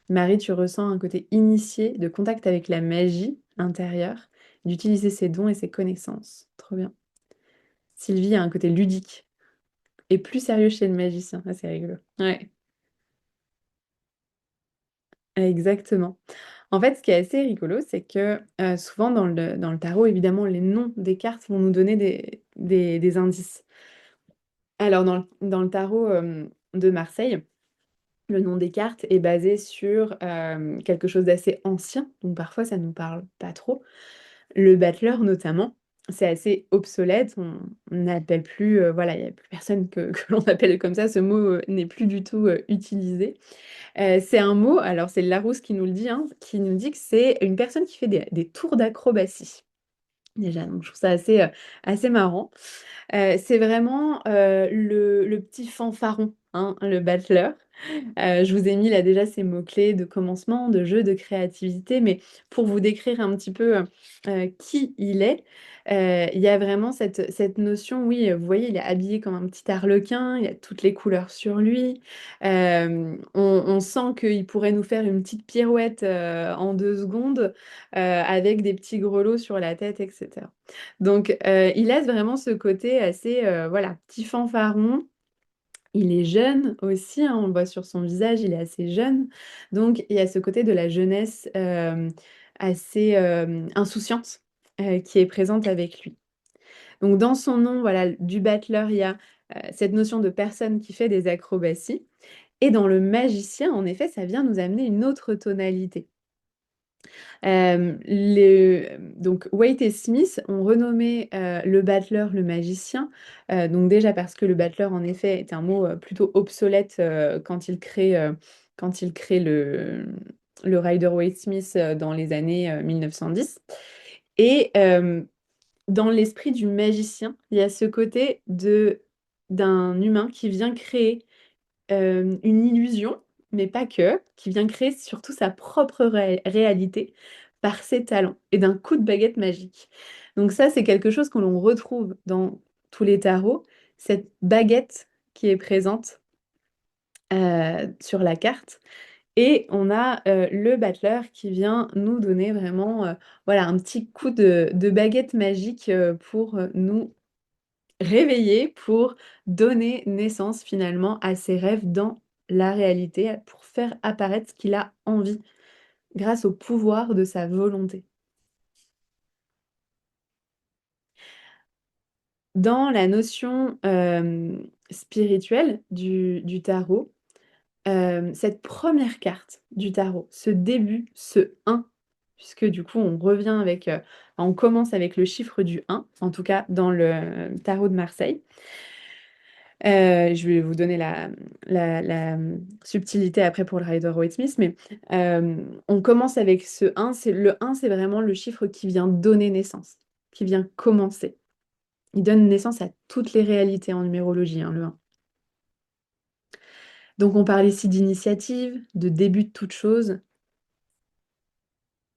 Marie, tu ressens un côté initié de contact avec la magie intérieure d'utiliser ses dons et ses connaissances. Trop bien. Sylvie a un côté ludique et plus sérieux chez le magicien. Ah, c'est rigolo. Ouais, exactement. En fait, ce qui est assez rigolo, c'est que souvent dans le tarot, évidemment, les noms des cartes vont nous donner des indices. Alors, dans le tarot de Marseille, le nom des cartes est basé sur quelque chose d'assez ancien, donc parfois ça ne nous parle pas trop. Le battleur notamment, c'est assez obsolète, on n'appelle plus, voilà, il n'y a plus personne que l'on appelle comme ça, ce mot n'est plus du tout utilisé. C'est un mot, alors c'est Larousse qui nous le dit, hein, qui nous dit que c'est une personne qui fait des tours d'acrobatie. Déjà, donc je trouve ça assez marrant. C'est vraiment le petit fanfaron, hein, le battleur. Je vous ai mis là déjà ces mots-clés de commencement, de jeu, de créativité, mais pour vous décrire un petit peu qui il est, il y a vraiment cette notion, oui, vous voyez, il est habillé comme un petit arlequin, il a toutes les couleurs sur lui. On sent qu'il pourrait nous faire une petite pirouette en 2 secondes avec des petits grelots sur la tête, etc. Donc, il laisse vraiment ce côté assez, voilà, petit fanfaron. Il est jeune aussi, hein, on le voit sur son visage, il est assez jeune. Donc, il y a ce côté de la jeunesse assez insouciante qui est présente avec lui. Donc, dans son nom, voilà, du battleur, il y a cette notion de personne qui fait des acrobaties. Et dans le magicien, en effet, ça vient nous amener une autre tonalité. Donc, Waite et Smith ont renommé le battleur le magicien. Donc, déjà parce que le battleur, en effet, est un mot plutôt obsolète quand il crée le Rider-Waite-Smith dans les années 1910. Et dans l'esprit du magicien, il y a ce côté d'un humain qui vient créer une illusion, mais pas que, qui vient créer surtout sa propre réalité par ses talents et d'un coup de baguette magique. Donc ça, c'est quelque chose que l'on retrouve dans tous les tarots, cette baguette qui est présente sur la carte. Et on a le battleur qui vient nous donner vraiment voilà, un petit coup de baguette magique pour nous réveiller, pour donner naissance finalement à ses rêves dans la réalité, pour faire apparaître ce qu'il a envie grâce au pouvoir de sa volonté. Dans la notion spirituelle du tarot, cette première carte du tarot, ce début, ce 1, puisque du coup on revient on commence avec le chiffre du 1, en tout cas dans le tarot de Marseille. Je vais vous donner la subtilité après pour le Rider-Waite-Smith, mais on commence avec ce 1. Le 1, c'est vraiment le chiffre qui vient donner naissance, qui vient commencer. Il donne naissance à toutes les réalités en numérologie, hein, le 1. Donc on parle ici d'initiative, de début de toute chose,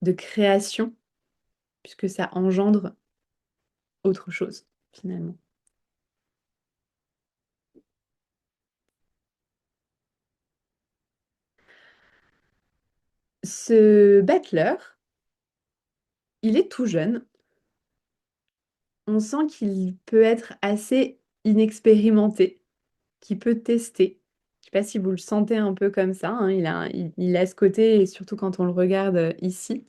de création, puisque ça engendre autre chose, finalement. Ce battleur, il est tout jeune. On sent qu'il peut être assez inexpérimenté, qu'il peut tester. Je ne sais pas si vous le sentez un peu comme ça, hein, il a ce côté, et surtout quand on le regarde ici.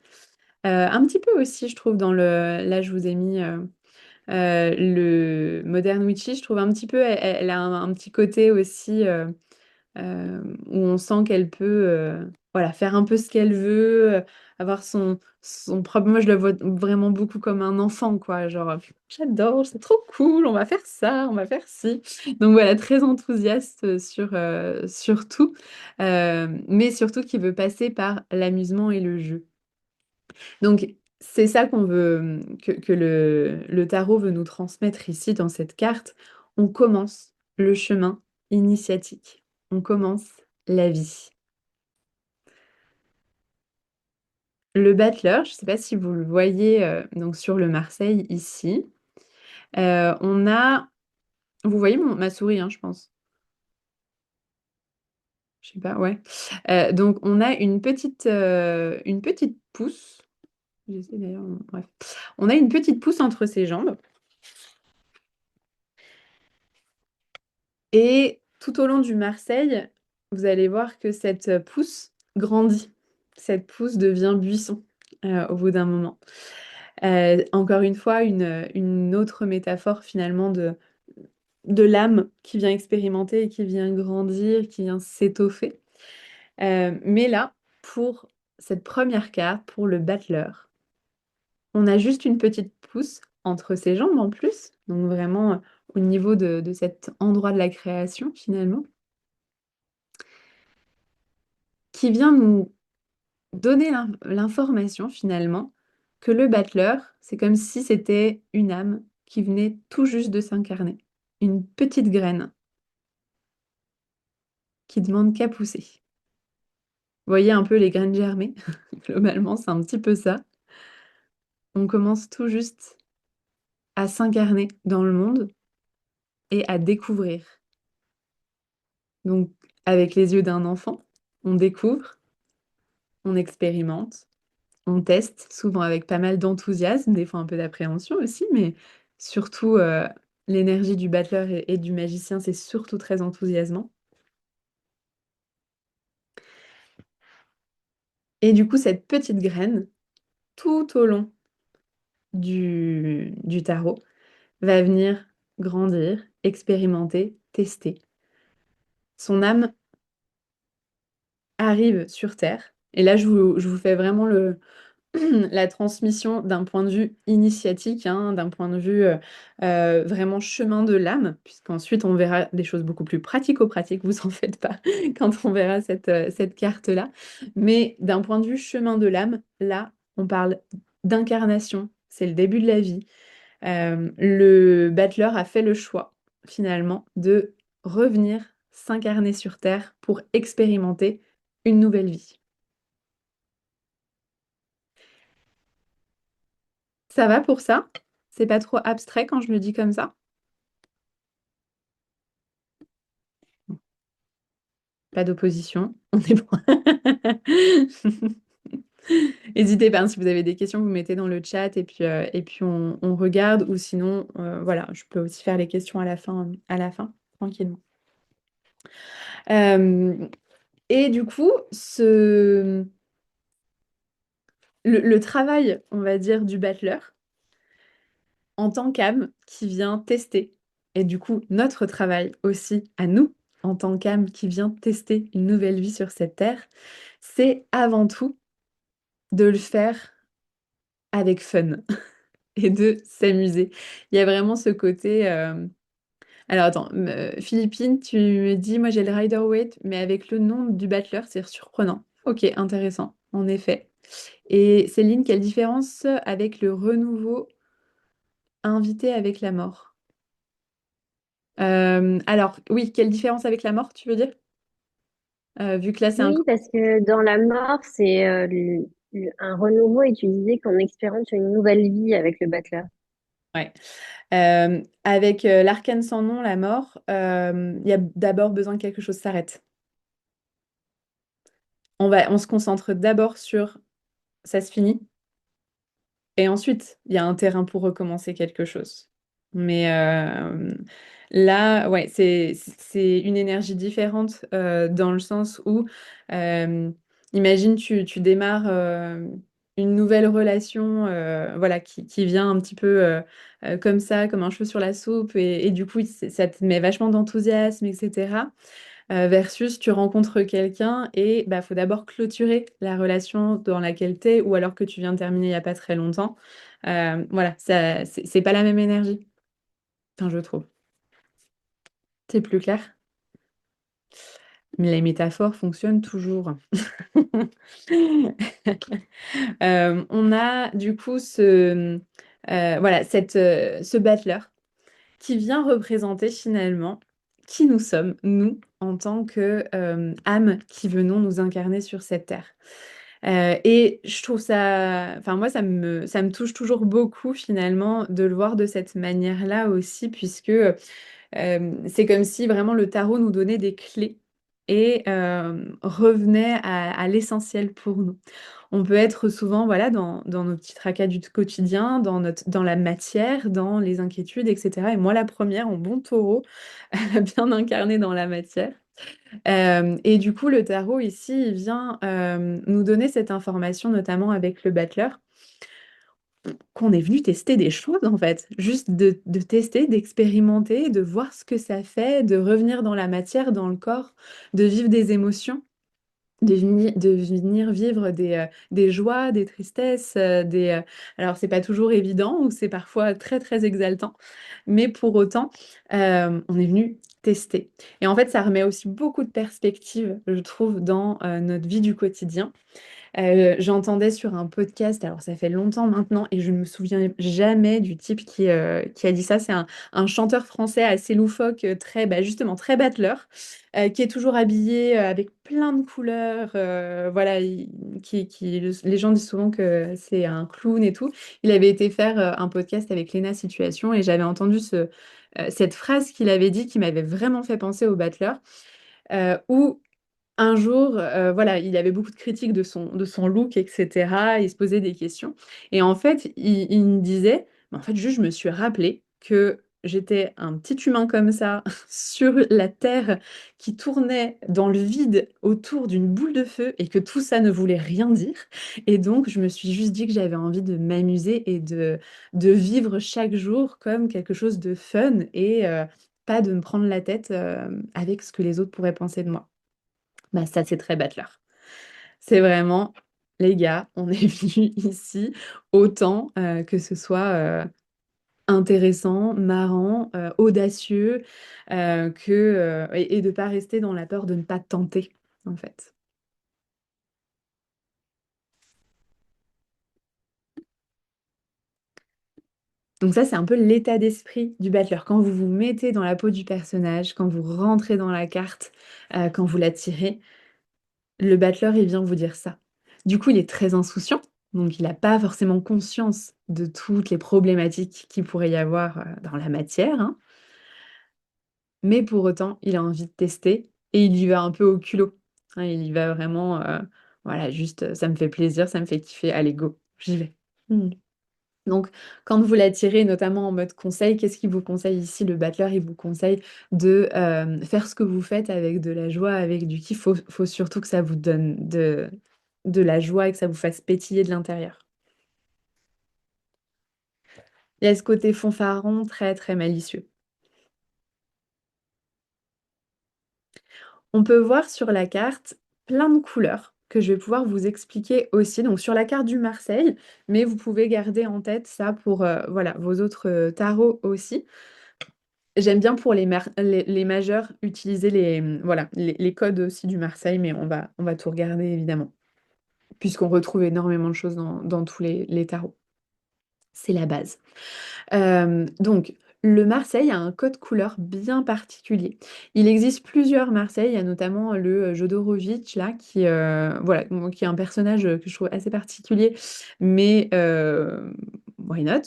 Un petit peu aussi, je trouve, là, je vous ai mis le Modern Witchy, je trouve un petit peu, elle a un petit côté aussi où on sent qu'elle peut voilà, faire un peu ce qu'elle veut, avoir son propre... Moi, je le vois vraiment beaucoup comme un enfant, quoi. Genre, j'adore, c'est trop cool, on va faire ça, on va faire ci. Donc voilà, très enthousiaste sur tout, mais surtout qui veut passer par l'amusement et le jeu. Donc, c'est ça que le tarot veut nous transmettre ici dans cette carte. On commence le chemin initiatique. On commence la vie. Le battleur, je ne sais pas si vous le voyez donc sur le Marseille ici. On a, vous voyez ma souris, hein, je pense. Je sais pas, ouais. Donc on a une petite pousse J'essaie d'ailleurs, bref. On a une petite pousse entre ses jambes. Et tout au long du Marseille, vous allez voir que cette pousse grandit. Cette pousse devient buisson au bout d'un moment. Encore une fois, une autre métaphore finalement de l'âme qui vient expérimenter et qui vient grandir, qui vient s'étoffer. Mais là, pour cette première carte, pour le battleur, on a juste une petite pousse entre ses jambes en plus, donc vraiment au niveau de cet endroit de la création finalement, qui vient nous donner l'information finalement que le battleur, c'est comme si c'était une âme qui venait tout juste de s'incarner, une petite graine qui demande qu'à pousser. Vous voyez un peu les graines germées, globalement c'est un petit peu ça. On commence tout juste à s'incarner dans le monde et à découvrir. Donc avec les yeux d'un enfant, on découvre, on expérimente, on teste, souvent avec pas mal d'enthousiasme, des fois un peu d'appréhension aussi, mais surtout l'énergie du battleur et du magicien, c'est surtout très enthousiasmant. Et du coup, cette petite graine, tout au long du tarot, va venir grandir, expérimenter, tester. Son âme arrive sur Terre. Et là, je vous fais vraiment la transmission d'un point de vue initiatique, hein, d'un point de vue vraiment chemin de l'âme, puisqu'ensuite on verra des choses beaucoup plus pratico-pratiques, vous en faites pas, quand on verra cette carte-là. Mais d'un point de vue chemin de l'âme, là, on parle d'incarnation, c'est le début de la vie. Le battleur a fait le choix, finalement, de revenir s'incarner sur Terre pour expérimenter une nouvelle vie. Ça va pour ça? C'est pas trop abstrait quand je le dis comme ça? Pas d'opposition, on est bon. N'hésitez pas, hein, si vous avez des questions, vous mettez dans le chat et puis on regarde. Ou sinon, voilà, je peux aussi faire les questions à la fin, tranquillement. Et du coup, le travail, on va dire, du battleur, en tant qu'âme qui vient tester, et du coup notre travail aussi à nous, en tant qu'âme qui vient tester une nouvelle vie sur cette terre, c'est avant tout de le faire avec fun et de s'amuser. Il y a vraiment ce côté... Alors attends, Philippine, tu me dis, moi j'ai le Rider-Waite, mais avec le nom du battleur, c'est surprenant. Ok, intéressant, en effet. Et Céline, quelle différence avec le renouveau invité avec la mort? Alors, oui, quelle différence avec la mort, tu veux dire? Vu que là, c'est un... Oui, parce que dans la mort, c'est un renouveau et tu disais qu'on expérimente une nouvelle vie avec le battleur. Ouais. Avec l'arcane sans nom, la mort, il y a d'abord besoin que quelque chose s'arrête. On se concentre d'abord sur ça se finit, et ensuite, il y a un terrain pour recommencer quelque chose. Mais là, ouais, c'est une énergie différente dans le sens où, euh, imagine, tu démarres une nouvelle relation voilà, qui vient un petit peu comme ça, comme un cheveu sur la soupe, et du coup, ça te met vachement d'enthousiasme, etc. Versus tu rencontres quelqu'un et bah, faut d'abord clôturer la relation dans laquelle tu es ou alors que tu viens de terminer il n'y a pas très longtemps. Voilà, ça, c'est pas la même énergie, enfin, je trouve. C'est plus clair. Mais les métaphores fonctionnent toujours. On a du coup voilà, ce battleur qui vient représenter finalement qui nous sommes, nous, en tant que âme qui venons nous incarner sur cette terre. Et je trouve ça, enfin moi, ça me touche toujours beaucoup finalement de le voir de cette manière-là aussi, puisque c'est comme si vraiment le tarot nous donnait des clés et revenait à l'essentiel pour nous. On peut être souvent voilà, dans nos petits tracas du quotidien, dans la matière, dans les inquiétudes, etc. Et moi, la première, en bon taureau, bien incarnée dans la matière. Et du coup, le tarot ici, il vient nous donner cette information, notamment avec le battleur, qu'on est venu tester des choses en fait, juste de tester, d'expérimenter, de voir ce que ça fait, de revenir dans la matière, dans le corps, de vivre des émotions, de venir vivre des joies, des tristesses, alors c'est pas toujours évident ou c'est parfois très très exaltant, mais pour autant, on est venu tester. Et en fait, ça remet aussi beaucoup de perspectives, je trouve, dans notre vie du quotidien. J'entendais sur un podcast, alors ça fait longtemps maintenant, et je ne me souviens jamais du type qui a dit ça. C'est un chanteur français assez loufoque, très, bah, justement très battleur, qui est toujours habillé avec plein de couleurs. Voilà, les gens disent souvent que c'est un clown et tout. Il avait été faire un podcast avec Lena Situation, et j'avais entendu cette phrase qu'il avait dit qui m'avait vraiment fait penser au battleur, où un jour, voilà, il avait beaucoup de critiques de son look, etc. Il se posait des questions. Et en fait, il me disait, mais en fait, juste, je me suis rappelé que j'étais un petit humain comme ça, sur la Terre, qui tournait dans le vide autour d'une boule de feu et que tout ça ne voulait rien dire. Et donc, je me suis juste dit que j'avais envie de m'amuser et de vivre chaque jour comme quelque chose de fun et pas de me prendre la tête avec ce que les autres pourraient penser de moi. Bah, ça, c'est très battleur. C'est vraiment, les gars, on est venus ici autant que ce soit intéressant, marrant, audacieux, et de ne pas rester dans la peur de ne pas tenter, en fait. Donc ça, c'est un peu l'état d'esprit du battleur. Quand vous vous mettez dans la peau du personnage, quand vous rentrez dans la carte, quand vous la tirez, le battleur, il vient vous dire ça. Du coup, il est très insouciant, donc il n'a pas forcément conscience de toutes les problématiques qu'il pourrait y avoir dans la matière, hein. Mais pour autant, il a envie de tester et il y va un peu au culot, hein. Il y va vraiment, voilà, juste, ça me fait plaisir, ça me fait kiffer, allez, go, j'y vais. Hmm. Donc, quand vous l'attirez, notamment en mode conseil, qu'est-ce qu'il vous conseille ici? Le battleur, il vous conseille de faire ce que vous faites avec de la joie, avec du kiff. Faut surtout que ça vous donne de la joie et que ça vous fasse pétiller de l'intérieur. Il y a ce côté fanfaron très, très malicieux. On peut voir sur la carte plein de couleurs que je vais pouvoir vous expliquer aussi. Donc, sur la carte du Marseille, mais vous pouvez garder en tête ça pour voilà, vos autres tarots aussi. J'aime bien pour les majeurs utiliser voilà, les codes aussi du Marseille, mais on va tout regarder évidemment, puisqu'on retrouve énormément de choses dans tous les tarots. C'est la base. Donc, le Marseille a un code couleur bien particulier. Il existe plusieurs Marseille, il y a notamment le Jodorowsky, là, voilà, qui est un personnage que je trouve assez particulier, mais why not?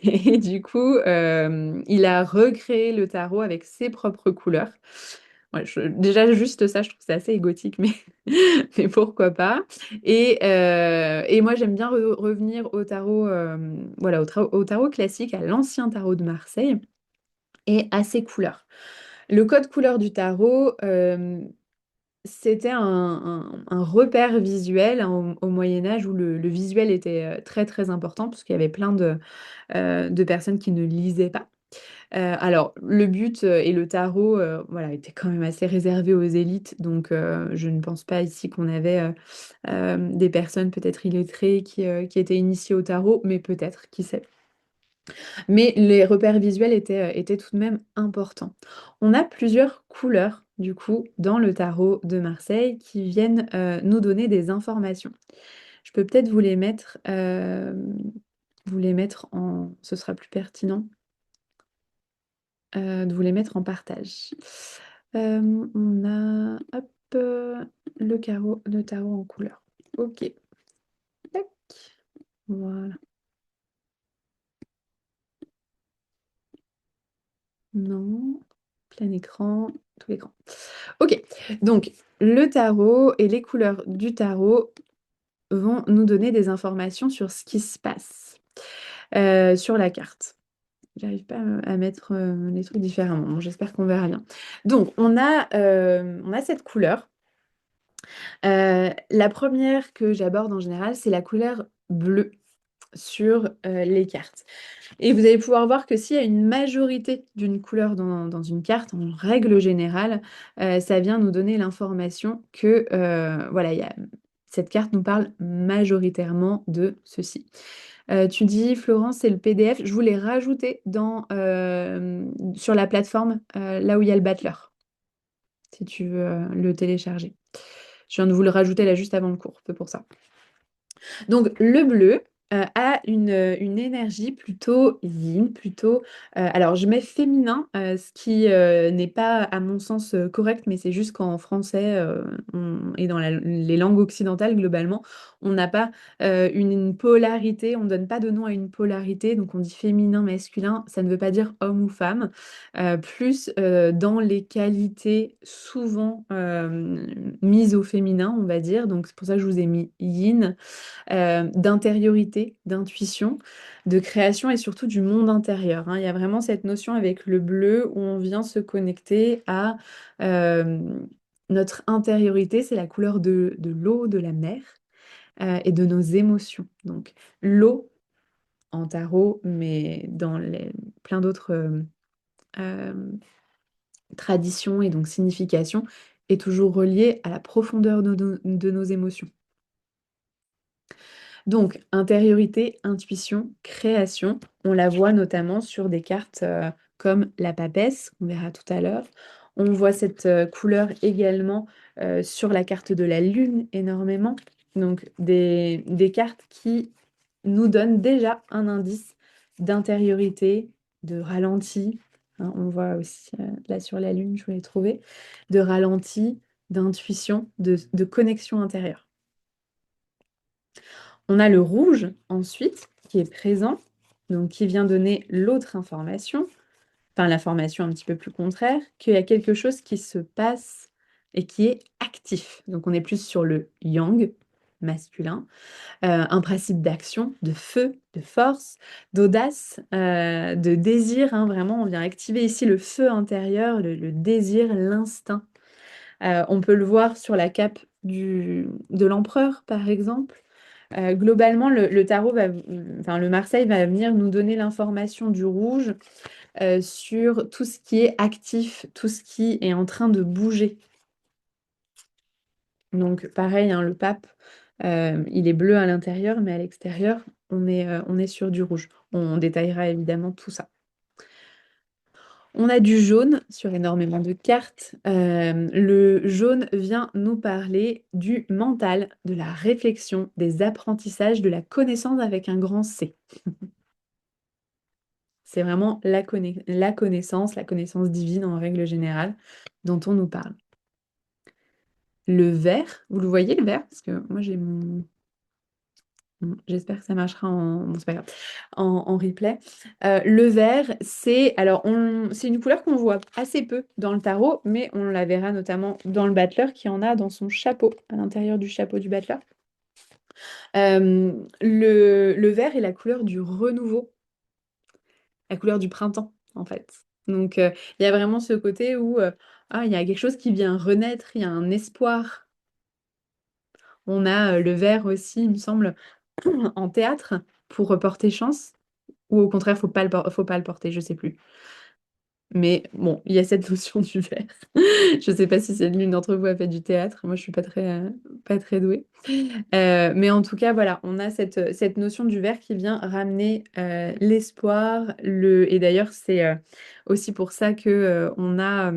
Et du coup, il a recréé le tarot avec ses propres couleurs. Ouais, déjà, juste ça, je trouve que c'est assez égotique, mais, mais pourquoi pas. Et moi, j'aime bien revenir au tarot, voilà, au tarot classique, à l'ancien tarot de Marseille et à ses couleurs. Le code couleur du tarot, c'était un repère visuel, hein, au Moyen Âge où le visuel était très très important parce qu'il y avait plein de personnes qui ne lisaient pas. Alors, le but et le tarot, voilà, était quand même assez réservé aux élites, donc je ne pense pas ici qu'on avait des personnes peut-être illettrées qui étaient initiées au tarot, mais peut-être, qui sait. Mais les repères visuels étaient tout de même importants. On a plusieurs couleurs, du coup, dans le tarot de Marseille qui viennent nous donner des informations. Je peux peut-être vous les mettre en... Ce sera plus pertinent de vous les mettre en partage. On a hop, le tarot en couleur. Ok. Tac. Voilà. Non. Plein écran, tout l'écran. Ok. Donc, le tarot et les couleurs du tarot. vont nous donner des informations sur ce qui se passe sur la carte. J'arrive pas à mettre les trucs différemment. Bon, j'espère qu'on verra bien. Donc, on a cette couleur. La première que j'aborde en général, c'est la couleur bleue sur les cartes. Et vous allez pouvoir voir que s'il y a une majorité d'une couleur dans une carte, en règle générale, ça vient nous donner l'information que voilà, cette carte nous parle majoritairement de ceci. Tu dis, Florence, c'est le PDF. Je voulais rajouter sur la plateforme là où il y a le battleur, si tu veux le télécharger. Je viens de vous le rajouter là juste avant le cours, c'est pour ça. Donc, le bleu a une énergie plutôt yin, plutôt... alors, je mets féminin, ce qui n'est pas, à mon sens, correct, mais c'est juste qu'en français et dans les langues occidentales, globalement, on n'a pas une polarité, on ne donne pas de nom à une polarité, donc on dit féminin, masculin, ça ne veut pas dire homme ou femme. Plus dans les qualités souvent mises au féminin, on va dire, donc c'est pour ça que je vous ai mis yin, d'intériorité, d'intuition, de création et surtout du monde intérieur, hein. Il y a vraiment cette notion avec le bleu où on vient se connecter à euh, notre intériorité, c'est la couleur de l'eau, de la mer et de nos émotions. Donc l'eau en tarot, mais dans plein d'autres euh, traditions et donc significations, est toujours reliée à la profondeur de nos émotions. Donc, intériorité, intuition, création, on la voit notamment sur des cartes comme la papesse, qu'on verra tout à l'heure. On voit cette couleur également sur la carte de la lune énormément. Donc, des cartes qui nous donnent déjà un indice d'intériorité, de ralenti, hein. On voit aussi là sur la lune, je vais les trouver, de ralenti, d'intuition, de connexion intérieure. On a le rouge ensuite qui est présent, donc qui vient donner l'autre information, enfin l'information un petit peu plus contraire, qu'il y a quelque chose qui se passe et qui est actif. Donc on est plus sur le yang masculin, un principe d'action, de feu, de force, d'audace, de désir, hein, vraiment on vient activer ici le feu intérieur, le désir, l'instinct. On peut le voir sur la cape de l'empereur par exemple. Globalement, le tarot enfin le Marseille va venir nous donner l'information du rouge sur tout ce qui est actif, tout ce qui est en train de bouger. Donc pareil, hein, le pape, il est bleu à l'intérieur, mais à l'extérieur, on est sur du rouge. On détaillera évidemment tout ça. On a du jaune sur énormément de cartes. Le jaune vient nous parler du mental, de la réflexion, des apprentissages, de la connaissance avec un grand C. C'est vraiment la connaissance divine en règle générale dont on nous parle. Le vert, vous le voyez le vert? Parce que moi j'ai mon... J'espère que ça marchera en... Bon, c'est pas grave. En replay. Le vert, c'est une couleur qu'on voit assez peu dans le tarot, mais on la verra notamment dans le battleur qui en a dans son chapeau, à l'intérieur du chapeau du battleur. Le vert est la couleur du renouveau, la couleur du printemps, en fait. Donc, il y a vraiment ce côté où il y a quelque chose qui vient renaître, il y a un espoir. On a le vert aussi, il me semble, en théâtre pour porter chance, ou au contraire, faut pas le porter, je sais plus. Mais bon, il y a cette notion du vert. Je ne sais pas si l'une d'entre vous a fait du théâtre. Moi, je suis pas très douée. Mais en tout cas, voilà, on a cette notion du vert qui vient ramener l'espoir. Et d'ailleurs, c'est aussi pour ça que on a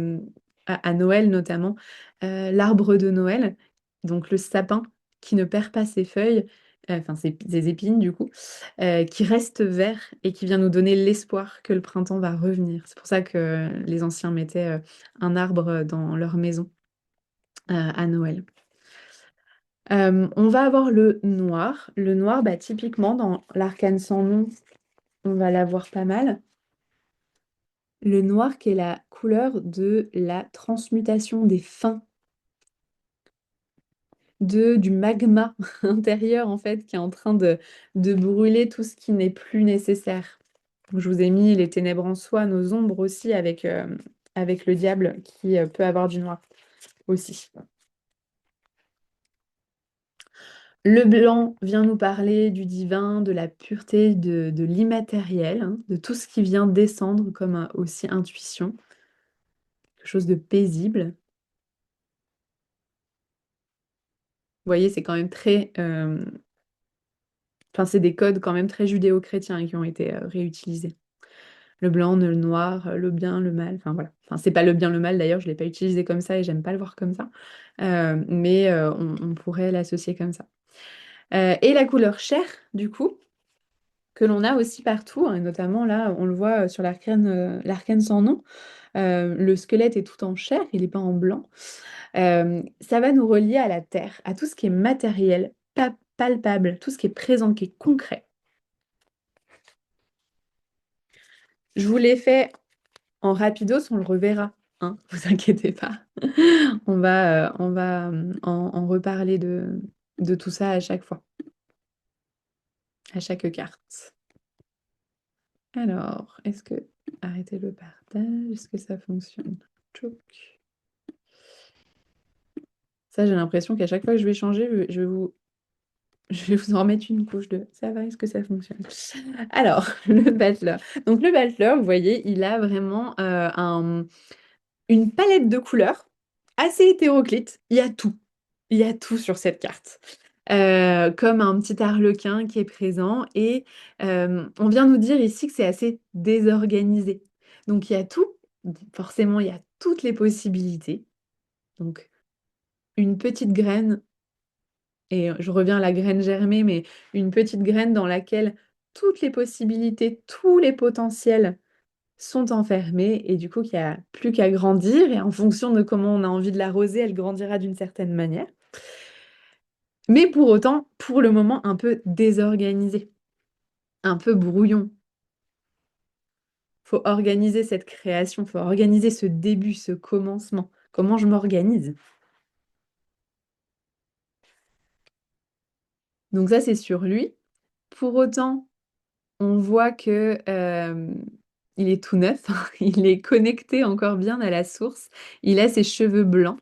à Noël notamment l'arbre de Noël, donc le sapin qui ne perd pas ses feuilles, enfin ses épines du coup, qui reste vert et qui vient nous donner l'espoir que le printemps va revenir. C'est pour ça que les anciens mettaient un arbre dans leur maison à Noël. On va avoir le noir. Le noir, bah, typiquement, dans l'arcane sans nom, on va l'avoir pas mal. Le noir qui est la couleur de la transmutation des fins. du magma intérieur, en fait, qui est en train de brûler tout ce qui n'est plus nécessaire. Donc, je vous ai mis les ténèbres en soi, nos ombres aussi, avec le diable qui peut avoir du noir aussi. Le blanc vient nous parler du divin, de la pureté, de l'immatériel, hein, de tout ce qui vient descendre comme aussi intuition, quelque chose de paisible. Vous voyez, c'est quand même très... Enfin, c'est des codes quand même très judéo-chrétiens qui ont été réutilisés. Le blanc, le noir, le bien, le mal, enfin voilà. Enfin, c'est pas le bien, le mal d'ailleurs, je ne l'ai pas utilisé comme ça et j'aime pas le voir comme ça. Mais on pourrait l'associer comme ça. Et la couleur chair, du coup, que l'on a aussi partout, hein, et notamment là, on le voit sur l'arcane sans nom. Le squelette est tout en chair, il n'est pas en blanc. Ça va nous relier à la terre, à tout ce qui est matériel, palpable, tout ce qui est présent, qui est concret. Je vous l'ai fait en rapidos, on le reverra, hein, vous inquiétez pas. On va en reparler de tout ça à chaque fois, à chaque carte. Alors, est-ce que... Arrêtez le partage, est-ce que ça fonctionne? Tchouk. Ça, j'ai l'impression qu'à chaque fois que je vais changer, je vais vous en remettre une couche de... Ça va, est-ce que ça fonctionne? Alors, le Battler. Donc, le Battler, vous voyez, il a vraiment une palette de couleurs assez hétéroclite. Il y a tout. Il y a tout sur cette carte. Comme un petit arlequin qui est présent. Et on vient nous dire ici que c'est assez désorganisé. Donc, il y a tout. Forcément, il y a toutes les possibilités. Donc, une petite graine, et je reviens à la graine germée, mais une petite graine dans laquelle toutes les possibilités, tous les potentiels sont enfermés et du coup qu'il n'y a plus qu'à grandir et en fonction de comment on a envie de l'arroser, elle grandira d'une certaine manière. Mais pour autant, pour le moment, un peu désorganisé, un peu brouillon. Faut organiser cette création, faut organiser ce début, ce commencement. Comment je m'organise? Donc ça, c'est sur lui. Pour autant, on voit que il est tout neuf, il est connecté encore bien à la source. Il a ses cheveux blancs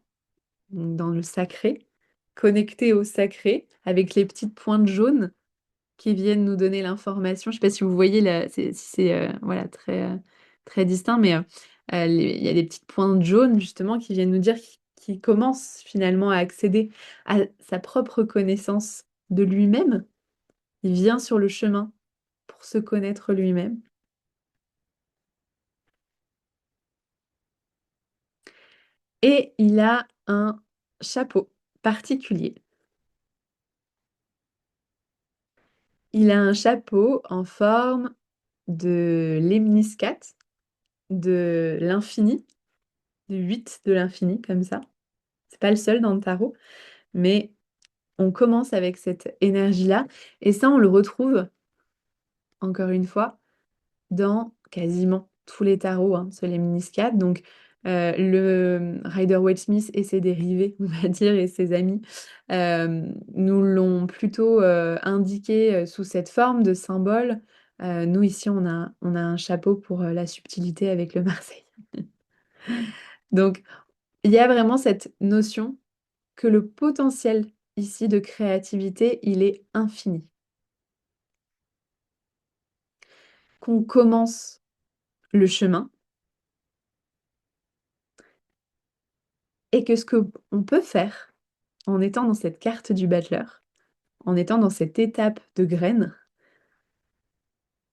dans le sacré, connecté au sacré, avec les petites pointes jaunes qui viennent nous donner l'information. Je ne sais pas si vous voyez là, si c'est voilà, très distinct, mais il y a des petites pointes jaunes justement qui viennent nous dire qu'il commence finalement à accéder à sa propre connaissance de lui-même. Il vient sur le chemin pour se connaître lui-même. Et il a un chapeau particulier. Il a un chapeau en forme de lemniscate, de l'infini, du 8 de l'infini, comme ça. C'est pas le seul dans le tarot, mais on commence avec cette énergie-là. Et ça, on le retrouve, encore une fois, dans quasiment tous les tarots, hein, ce lemniscate. Donc, le Rider-Waite-Smith et ses dérivés, on va dire, et ses amis, nous l'ont plutôt indiqué sous cette forme de symbole. Nous, ici, on a un chapeau pour la subtilité avec le Marseille. Donc, il y a vraiment cette notion que le potentiel ici de créativité, il est infini. Qu'on commence le chemin et que ce qu'on peut faire en étant dans cette carte du battleur, en étant dans cette étape de graine,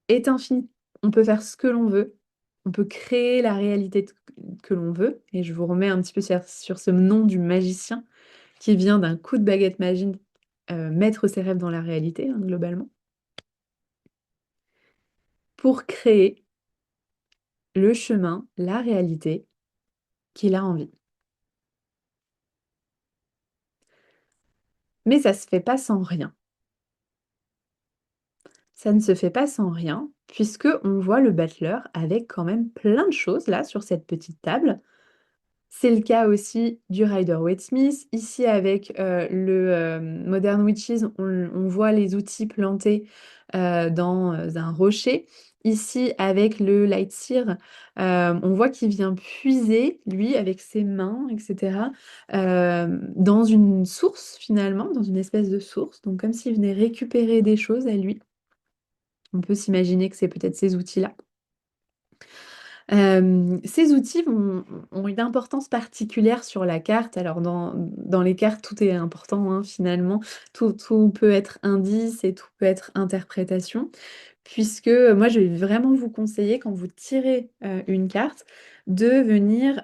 est infini. On peut faire ce que l'on veut, on peut créer la réalité que l'on veut, et je vous remets un petit peu sur ce nom du magicien qui vient d'un coup de baguette magique, mettre ses rêves dans la réalité, hein, globalement, pour créer le chemin, la réalité qu'il a envie. Mais ça ne se fait pas sans rien. Ça ne se fait pas sans rien, puisque on voit le battleur avec quand même plein de choses là sur cette petite table. C'est le cas aussi du Rider-Waite-Smith. Ici, avec le Modern Witches, on voit les outils plantés dans un rocher. Ici, avec le Light Seer, on voit qu'il vient puiser, lui, avec ses mains, etc., dans une source, finalement, dans une espèce de source. Donc, comme s'il venait récupérer des choses à lui. On peut s'imaginer que c'est peut-être ces outils-là. Ces outils ont une importance particulière sur la carte. Alors, dans les cartes, tout est important, hein, finalement. Tout peut être indice et tout peut être interprétation. Puisque moi, je vais vraiment vous conseiller, quand vous tirez une carte, de venir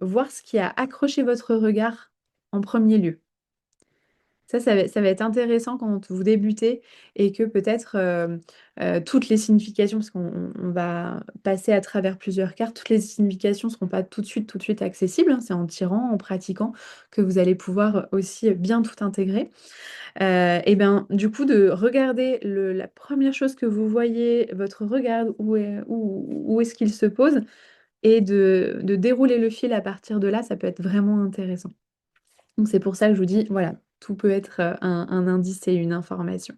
voir ce qui a accroché votre regard en premier lieu. Ça va être intéressant quand vous débutez et que peut-être toutes les significations, parce qu'on va passer à travers plusieurs cartes, toutes les significations ne seront pas tout de suite accessibles, hein. C'est en tirant, en pratiquant que vous allez pouvoir aussi bien tout intégrer. Et bien, du coup, de regarder la première chose que vous voyez, votre regard, où est-ce qu'il se pose, et de dérouler le fil à partir de là, ça peut être vraiment intéressant. Donc c'est pour ça que je vous dis, voilà, tout peut être un indice et une information.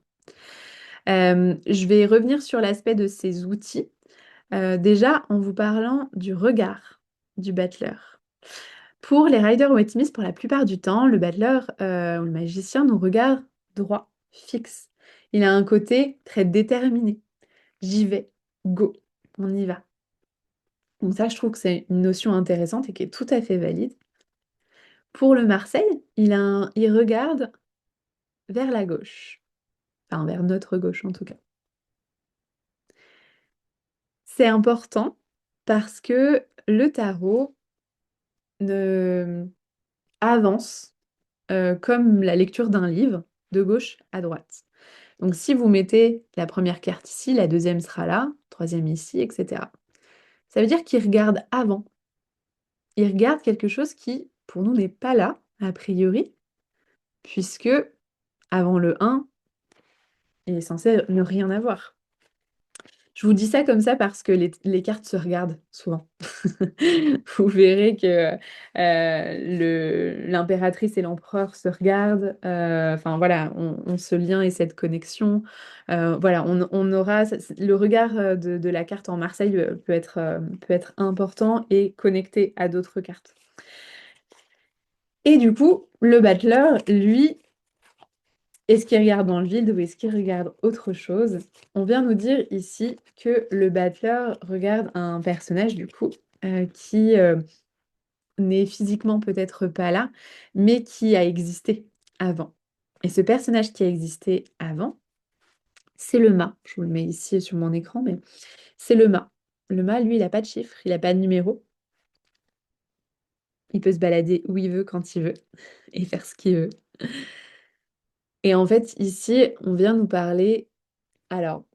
Je vais revenir sur l'aspect de ces outils. Déjà, en vous parlant du regard du battleur. Pour les Rider-Waite-Smith, pour la plupart du temps, le battleur ou le magicien nous regarde droit, fixe. Il a un côté très déterminé. J'y vais, go, on y va. Donc ça, je trouve que c'est une notion intéressante et qui est tout à fait valide. Pour le Marseille, il regarde vers la gauche. Enfin, vers notre gauche en tout cas. C'est important parce que le tarot avance comme la lecture d'un livre, de gauche à droite. Donc si vous mettez la première carte ici, la deuxième sera là, troisième ici, etc. Ça veut dire qu'il regarde avant. Il regarde quelque chose qui, pour nous, n'est pas là, a priori, puisque avant le 1, il est censé ne rien avoir. Je vous dis ça comme ça parce que les cartes se regardent souvent. Vous verrez que l'impératrice et l'empereur se regardent. Enfin voilà, on ce lien et cette connexion. Voilà, on aura le regard de la carte en Marseille peut être important et connecté à d'autres cartes. Et du coup, le battleur, lui, est-ce qu'il regarde dans le vide ou est-ce qu'il regarde autre chose? On vient nous dire ici que le battleur regarde un personnage, du coup, qui n'est physiquement peut-être pas là, mais qui a existé avant. Et ce personnage qui a existé avant, c'est le mât. Je vous le mets ici sur mon écran, mais c'est le mât. Le mât, lui, il n'a pas de chiffre, il n'a pas de numéro. Il peut se balader où il veut, quand il veut, et faire ce qu'il veut. Et en fait, ici, on vient nous parler, alors,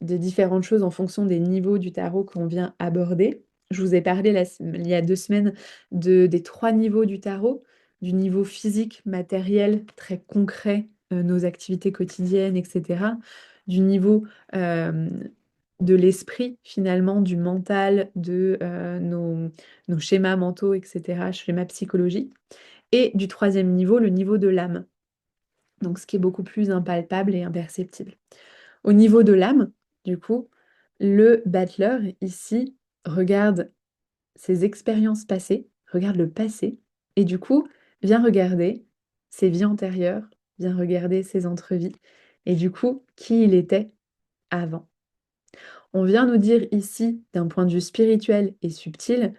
de différentes choses en fonction des niveaux du tarot qu'on vient aborder. Je vous ai parlé il y a 2 semaines des 3 niveaux du tarot, du niveau physique, matériel, très concret, nos activités quotidiennes, etc. Du niveau de l'esprit, finalement, du mental, de nos schémas mentaux, etc., schémas psychologiques. Et du 3e niveau, le niveau de l'âme. Donc, ce qui est beaucoup plus impalpable et imperceptible. Au niveau de l'âme, du coup, le battleur, ici, regarde ses expériences passées, regarde le passé, et du coup, vient regarder ses vies antérieures, vient regarder ses entrevies, et du coup, qui il était avant. On vient nous dire ici, d'un point de vue spirituel et subtil,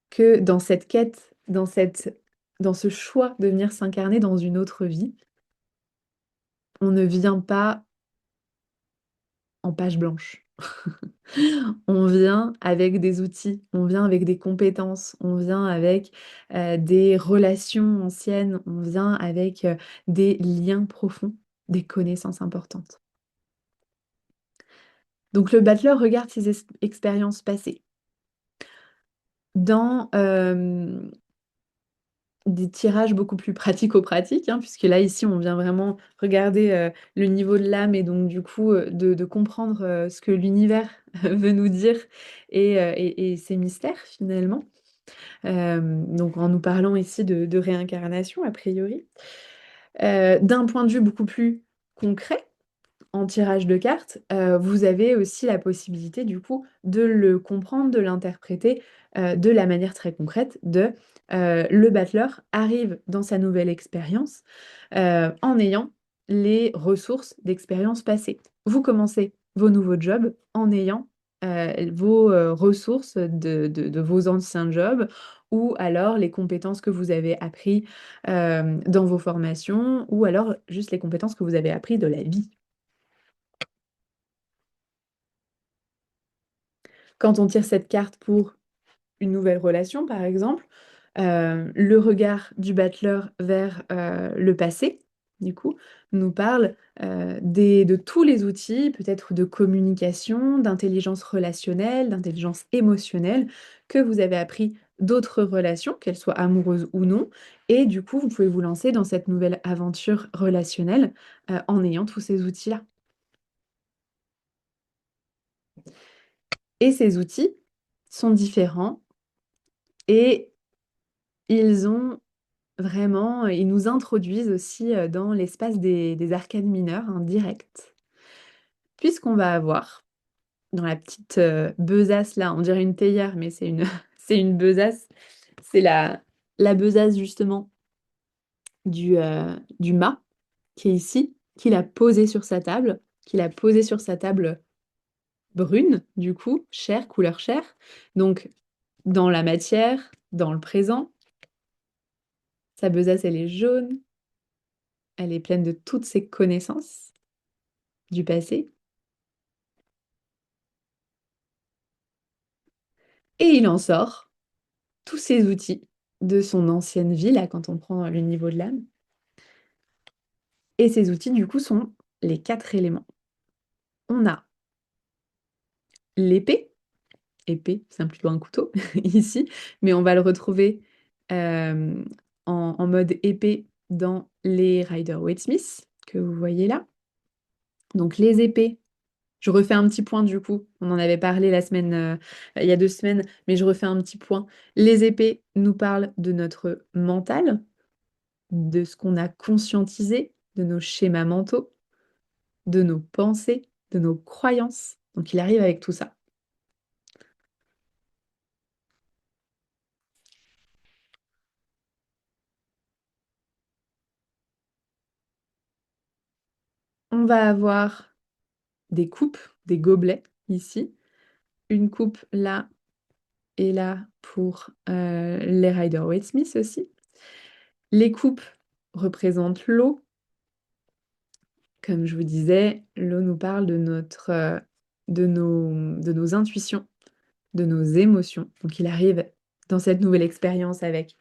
que dans cette quête, dans ce choix de venir s'incarner dans une autre vie, on ne vient pas en page blanche. On vient avec des outils, on vient avec des compétences, on vient avec des relations anciennes, on vient avec des liens profonds, des connaissances importantes. Donc le battleur regarde ses expériences passées. Dans des tirages beaucoup plus pratico-pratiques, hein, puisque là, ici, on vient vraiment regarder le niveau de l'âme et donc, du coup, de comprendre ce que l'univers veut nous dire et ses mystères, finalement. Donc en nous parlant ici de réincarnation, a priori. D'un point de vue beaucoup plus concret, en tirage de cartes, vous avez aussi la possibilité du coup de le comprendre, de l'interpréter, de la manière très concrète le battleur arrive dans sa nouvelle expérience, en ayant les ressources d'expériences passées. Vous commencez vos nouveaux jobs en ayant, vos, ressources de vos anciens jobs ou alors les compétences que vous avez appris, dans vos formations ou alors juste les compétences que vous avez appris de la vie. Quand on tire cette carte pour une nouvelle relation, par exemple, le regard du battleur vers le passé, du coup, nous parle de tous les outils, peut-être de communication, d'intelligence relationnelle, d'intelligence émotionnelle, que vous avez appris d'autres relations, qu'elles soient amoureuses ou non. Et du coup, vous pouvez vous lancer dans cette nouvelle aventure relationnelle en ayant tous ces outils-là. Et ces outils sont différents et ils nous introduisent aussi dans l'espace des arcanes mineures, hein, direct, puisqu'on va avoir dans la petite besace là, on dirait une théière, mais c'est une, c'est une besace, c'est la besace justement du mât qui est ici, qu'il a posé sur sa table brune, du coup, chair, couleur chair, donc dans la matière, dans le présent. Sa besace, elle est jaune, elle est pleine de toutes ses connaissances du passé. Et il en sort tous ses outils de son ancienne vie, là, quand on prend le niveau de l'âme. Et ces outils, du coup, sont les 4 éléments. On a l'épée. Épée, c'est plutôt un couteau, ici. Mais on va le retrouver euh, en mode épée dans les Rider-Waite-Smith, que vous voyez là. Donc les épées, je refais un petit point du coup, on en avait parlé il y a 2 semaines, mais je refais un petit point. Les épées nous parlent de notre mental, de ce qu'on a conscientisé, de nos schémas mentaux, de nos pensées, de nos croyances. Donc il arrive avec tout ça. On va avoir des coupes, des gobelets ici. Une coupe là et là pour les Rider-Waite-Smith aussi. Les coupes représentent l'eau. Comme je vous disais, l'eau nous parle de nos intuitions, de nos émotions. Donc il arrive dans cette nouvelle expérience avec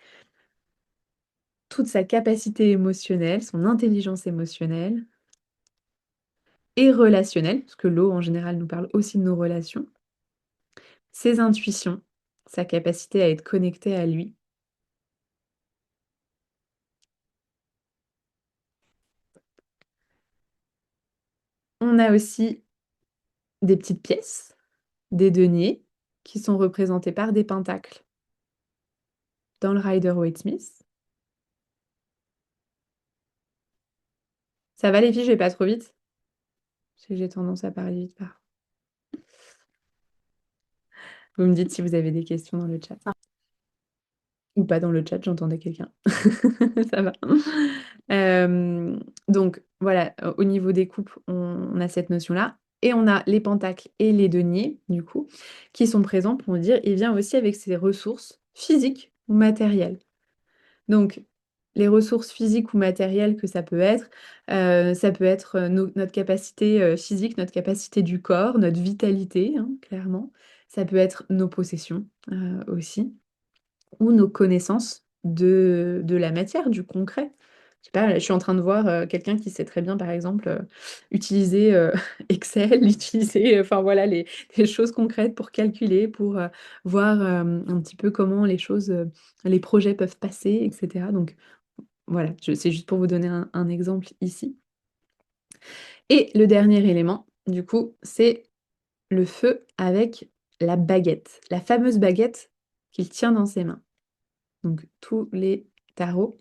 toute sa capacité émotionnelle, son intelligence émotionnelle et relationnelle, parce que l'eau en général nous parle aussi de nos relations, ses intuitions, sa capacité à être connecté à lui. On a aussi des petites pièces, des deniers, qui sont représentés par des pentacles dans le Rider-Waite-Smith. Ça va les filles, je vais pas trop vite? Je sais que j'ai tendance à parler vite par. Vous me dites si vous avez des questions dans le chat. Ou pas dans le chat, j'entendais quelqu'un. Ça va. Donc voilà, au niveau des coupes, on a cette notion-là. Et on a les pentacles et les deniers, du coup, qui sont présents pour nous dire, il vient aussi avec ses ressources physiques ou matérielles. Donc, les ressources physiques ou matérielles que ça peut être notre capacité physique, notre capacité du corps, notre vitalité, hein, clairement. Ça peut être nos possessions aussi, ou nos connaissances de la matière, du concret. Je sais pas, je suis en train de voir quelqu'un qui sait très bien, par exemple, utiliser Excel, utiliser, enfin voilà, les choses concrètes pour calculer, pour voir un petit peu comment les projets peuvent passer, etc. Donc voilà, c'est juste pour vous donner un exemple ici. Et le dernier élément, du coup, c'est le feu avec la baguette. La fameuse baguette qu'il tient dans ses mains. Donc tous les tarots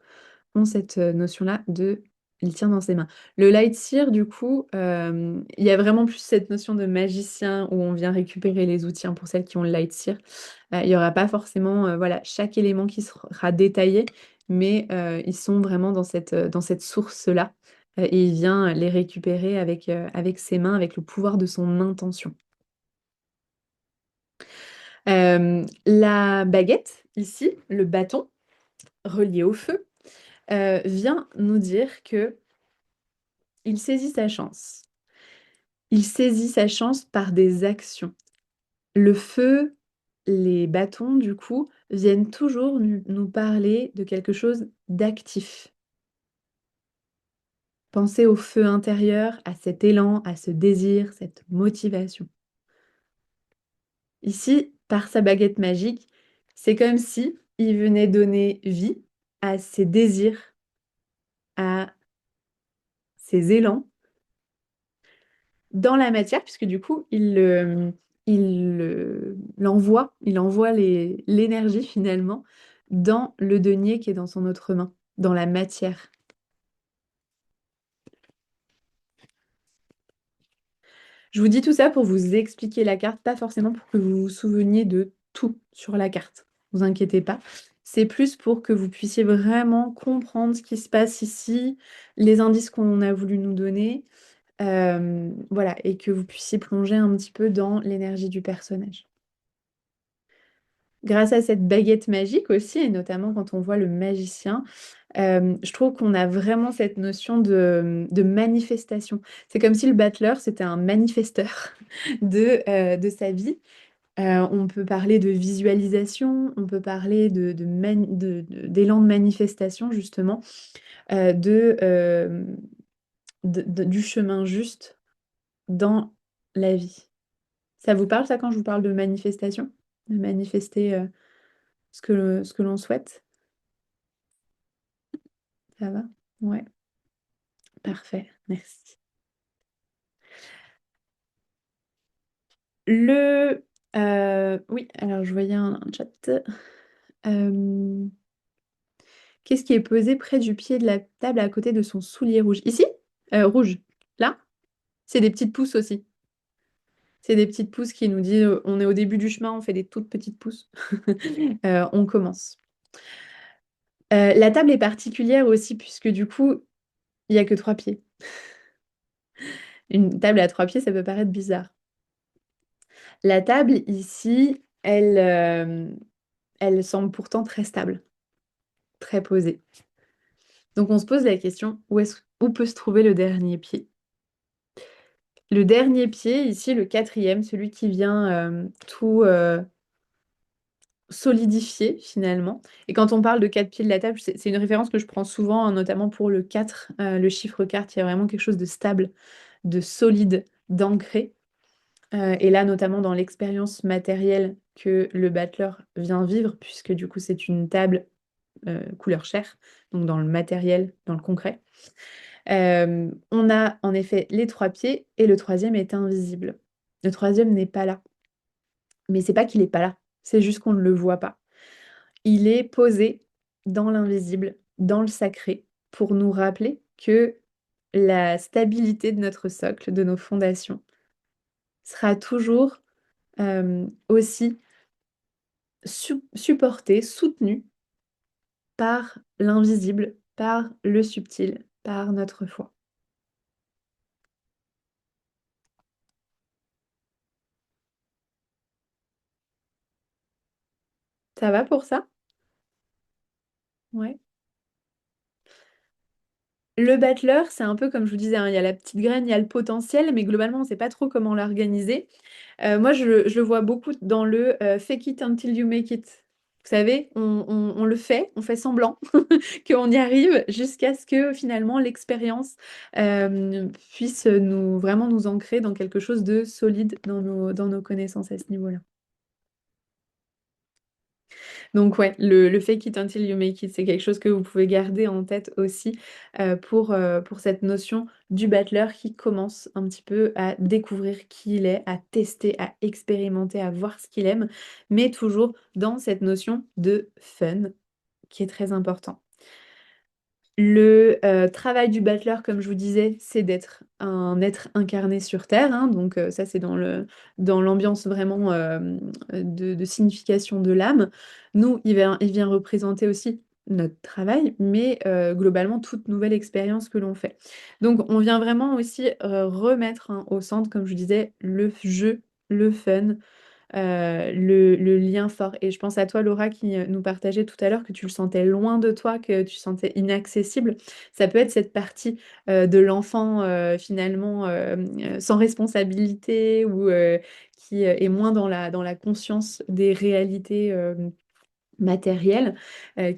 ont cette notion-là de il tient dans ses mains. Le light seer, du coup, il y a vraiment plus cette notion de magicien où on vient récupérer les outils, hein, pour celles qui ont le light seer. Il n'y aura pas forcément voilà, chaque élément qui sera détaillé, mais ils sont vraiment dans cette source-là. Et il vient les récupérer avec ses mains, avec le pouvoir de son intention. La baguette, ici, le bâton, relié au feu, vient nous dire que il saisit sa chance. Il saisit sa chance par des actions. Le feu, les bâtons, du coup, viennent toujours nous parler de quelque chose d'actif. Pensez au feu intérieur, à cet élan, à ce désir, cette motivation. Ici, par sa baguette magique, c'est comme si il venait donner vie à ses désirs, à ses élans dans la matière, puisque du coup, il envoie l'énergie finalement dans le denier qui est dans son autre main, dans la matière. Je vous dis tout ça pour vous expliquer la carte, pas forcément pour que vous vous souveniez de tout sur la carte. Ne vous inquiétez pas. C'est plus pour que vous puissiez vraiment comprendre ce qui se passe ici, les indices qu'on a voulu nous donner, voilà, et que vous puissiez plonger un petit peu dans l'énergie du personnage. Grâce à cette baguette magique aussi, et notamment quand on voit le magicien, je trouve qu'on a vraiment cette notion de manifestation. C'est comme si le battleur, c'était un manifesteur de sa vie. On peut parler de visualisation, on peut parler d'élan de manifestation, justement, euh, de, euh, du chemin juste dans la vie. Ça vous parle, ça, quand je vous parle de manifestation? De manifester ce que l'on souhaite? Ça va? Ouais, parfait, merci. Oui, alors je voyais un chat. Euh, Qu'est-ce qui est posé près du pied de la table à côté de son soulier rouge? Ici? Rouge. Là? C'est des petites pousses aussi. C'est des petites pousses qui nous disent on est au début du chemin, on fait des toutes petites pousses. On commence. La table est particulière aussi puisque du coup, il n'y a que 3 pieds. Une table à 3 pieds, ça peut paraître bizarre. La table ici, elle semble pourtant très stable, très posée. Donc on se pose la question, où peut se trouver le dernier pied? Le dernier pied, ici, le 4e, celui qui vient tout solidifier finalement. Et quand on parle de 4 pieds de la table, c'est une référence que je prends souvent, hein, notamment pour le 4, le chiffre 4, il y a vraiment quelque chose de stable, de solide, d'ancré. Et là, notamment dans l'expérience matérielle que le battleur vient vivre, puisque du coup, c'est une table couleur chair, donc dans le matériel, dans le concret. On a en effet les 3 pieds et le 3e est invisible. Le 3e n'est pas là. Mais c'est pas qu'il n'est pas là, c'est juste qu'on ne le voit pas. Il est posé dans l'invisible, dans le sacré, pour nous rappeler que la stabilité de notre socle, de nos fondations, sera toujours aussi supportée, soutenue par l'invisible, par le subtil, par notre foi. Ça va pour ça? Ouais. Le battleur, c'est un peu comme je vous disais, hein, il y a la petite graine, il y a le potentiel, mais globalement, on ne sait pas trop comment l'organiser. Moi, je le vois beaucoup dans le fake it until you make it. Vous savez, on le fait, on fait semblant qu'on y arrive jusqu'à ce que finalement l'expérience puisse vraiment nous ancrer dans quelque chose de solide dans nos connaissances à ce niveau-là. Donc ouais, le fake it until you make it, c'est quelque chose que vous pouvez garder en tête aussi pour cette notion du battleur qui commence un petit peu à découvrir qui il est, à tester, à expérimenter, à voir ce qu'il aime, mais toujours dans cette notion de fun qui est très important. Le travail du battleur, comme je vous disais, c'est d'être un être incarné sur Terre, hein, donc ça c'est dans l'ambiance vraiment de signification de l'âme. Nous, il vient représenter aussi notre travail, mais globalement toute nouvelle expérience que l'on fait. Donc on vient vraiment aussi remettre hein, au centre, comme je vous disais, le jeu, le fun, le lien fort. Et je pense à toi, Laura, qui nous partageait tout à l'heure que tu le sentais loin de toi, que tu sentais inaccessible. Ça peut être cette partie de l'enfant finalement sans responsabilité ou qui est moins dans la conscience des réalités matériel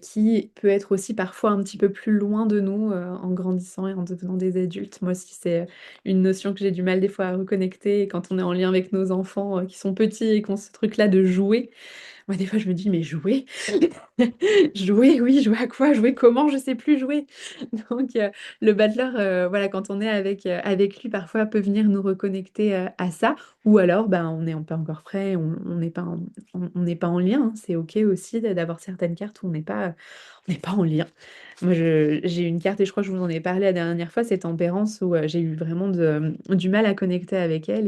qui peut être aussi parfois un petit peu plus loin de nous en grandissant et en devenant des adultes. Moi aussi, c'est une notion que j'ai du mal des fois à reconnecter et quand on est en lien avec nos enfants qui sont petits et qui ont ce truc-là de jouer. Moi, des fois, je me dis, mais jouer? Jouer, oui, jouer à quoi? Jouer comment? Je sais plus jouer. Donc, le battleur, voilà, quand on est avec lui, parfois peut venir nous reconnecter à ça. Ou alors, ben, on n'est pas encore prêt, on n'est pas on n'est pas en lien, hein. C'est OK aussi d'avoir certaines cartes où on n'est pas en lien. Moi, j'ai une carte, et je crois que je vous en ai parlé la dernière fois, c'est Tempérance, où j'ai eu vraiment du mal à connecter avec elle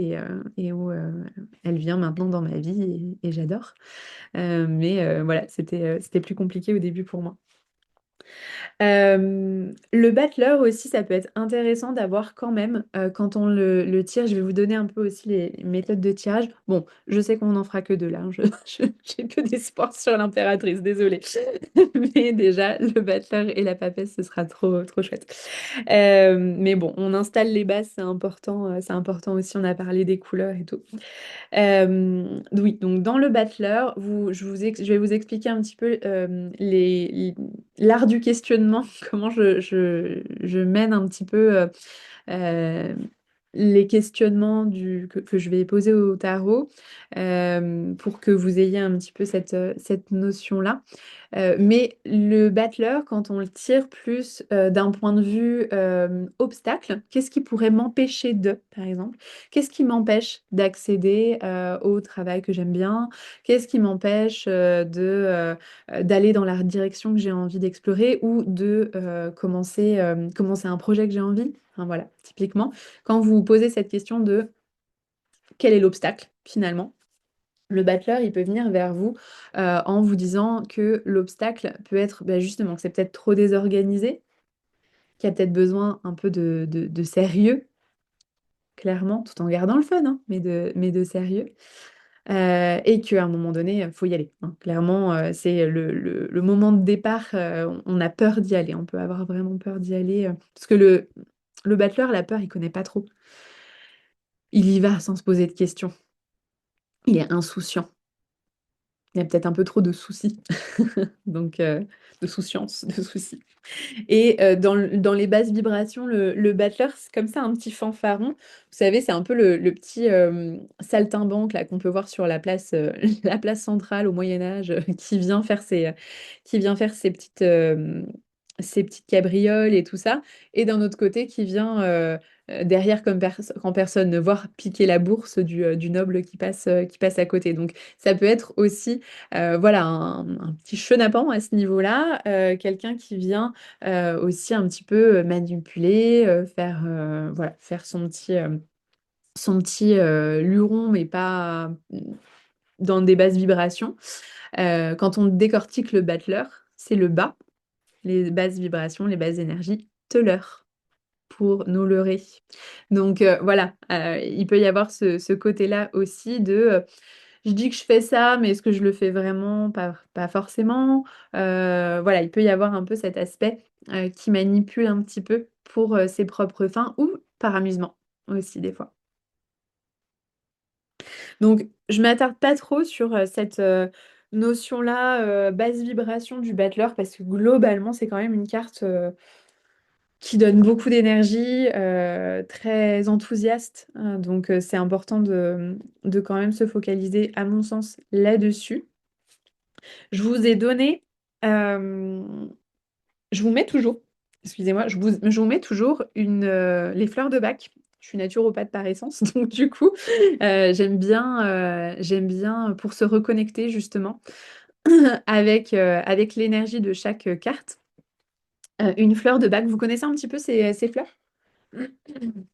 et où elle vient maintenant dans ma vie et j'adore. Mais voilà, c'était plus compliqué au début pour moi. Le battleur aussi, ça peut être intéressant d'avoir quand même, quand on le tire, je vais vous donner un peu aussi les méthodes de tirage. Bon, je sais qu'on n'en fera que deux là, hein, j'ai que d'espoir sur l'impératrice, désolée. Mais déjà, le battleur et la papesse, ce sera trop, trop chouette. Mais bon, on installe les bases, c'est important aussi, on a parlé des couleurs et tout. Oui, donc dans le battleur, je vais vous expliquer un petit peu l'art du questionnement, comment je mène un petit peu euh, les questionnements que je vais poser au tarot pour que vous ayez un petit peu cette notion-là. Mais le battleur, quand on le tire plus d'un point de vue obstacle, qu'est-ce qui pourrait m'empêcher par exemple? Qu'est-ce qui m'empêche d'accéder au travail que j'aime bien? Qu'est-ce qui m'empêche d'aller dans la direction que j'ai envie d'explorer ou de commencer un projet que j'ai envie? Enfin, voilà, typiquement, quand vous vous posez cette question de quel est l'obstacle finalement? Le battleur, il peut venir vers vous en vous disant que l'obstacle peut être bah, justement que c'est peut-être trop désorganisé, qu'il y a peut-être besoin un peu de sérieux, clairement, tout en gardant le fun, hein, mais de sérieux. Et qu'à un moment donné, il faut y aller, hein. Clairement, c'est le moment de départ, on a peur d'y aller, on peut avoir vraiment peur d'y aller, parce que le battleur, la peur, il connaît pas trop. Il y va sans se poser de questions. Il est insouciant. Il y a peut-être un peu trop de soucis, donc de souciance, de soucis. Et dans les basses vibrations, le battleur, c'est comme ça un petit fanfaron. Vous savez, c'est un peu le petit saltimbanque là, qu'on peut voir sur la place, la place centrale au Moyen Âge, qui vient faire ses petites cabrioles et tout ça. Et d'un autre côté, qui vient derrière, quand personne ne voit, piquer la bourse du noble qui passe à côté. Donc ça peut être aussi voilà, un petit chenapan à ce niveau-là, quelqu'un qui vient aussi un petit peu manipuler, voilà, faire son petit luron, mais pas dans des basses vibrations. Quand on décortique le battleur, c'est le bas, les basses vibrations, les basses énergies, te leurre pour nous leurrer. Donc voilà, il peut y avoir ce côté-là aussi je dis que je fais ça, mais est-ce que je le fais vraiment? Pas forcément. Voilà, il peut y avoir un peu cet aspect qui manipule un petit peu pour ses propres fins ou par amusement aussi des fois. Donc, je m'attarde pas trop sur cette notion-là, basse vibration du battleur, parce que globalement, c'est quand même une carte qui donne beaucoup d'énergie, très enthousiaste, hein. Donc, c'est important de quand même se focaliser, à mon sens, là-dessus. Je vous ai donné, euh, je vous mets toujours, excusez-moi, je vous mets toujours les fleurs de Bach. Je suis naturopathe par essence, donc du coup, j'aime bien pour se reconnecter justement avec l'énergie de chaque carte. Une fleur de Bach, vous connaissez un petit peu ces fleurs?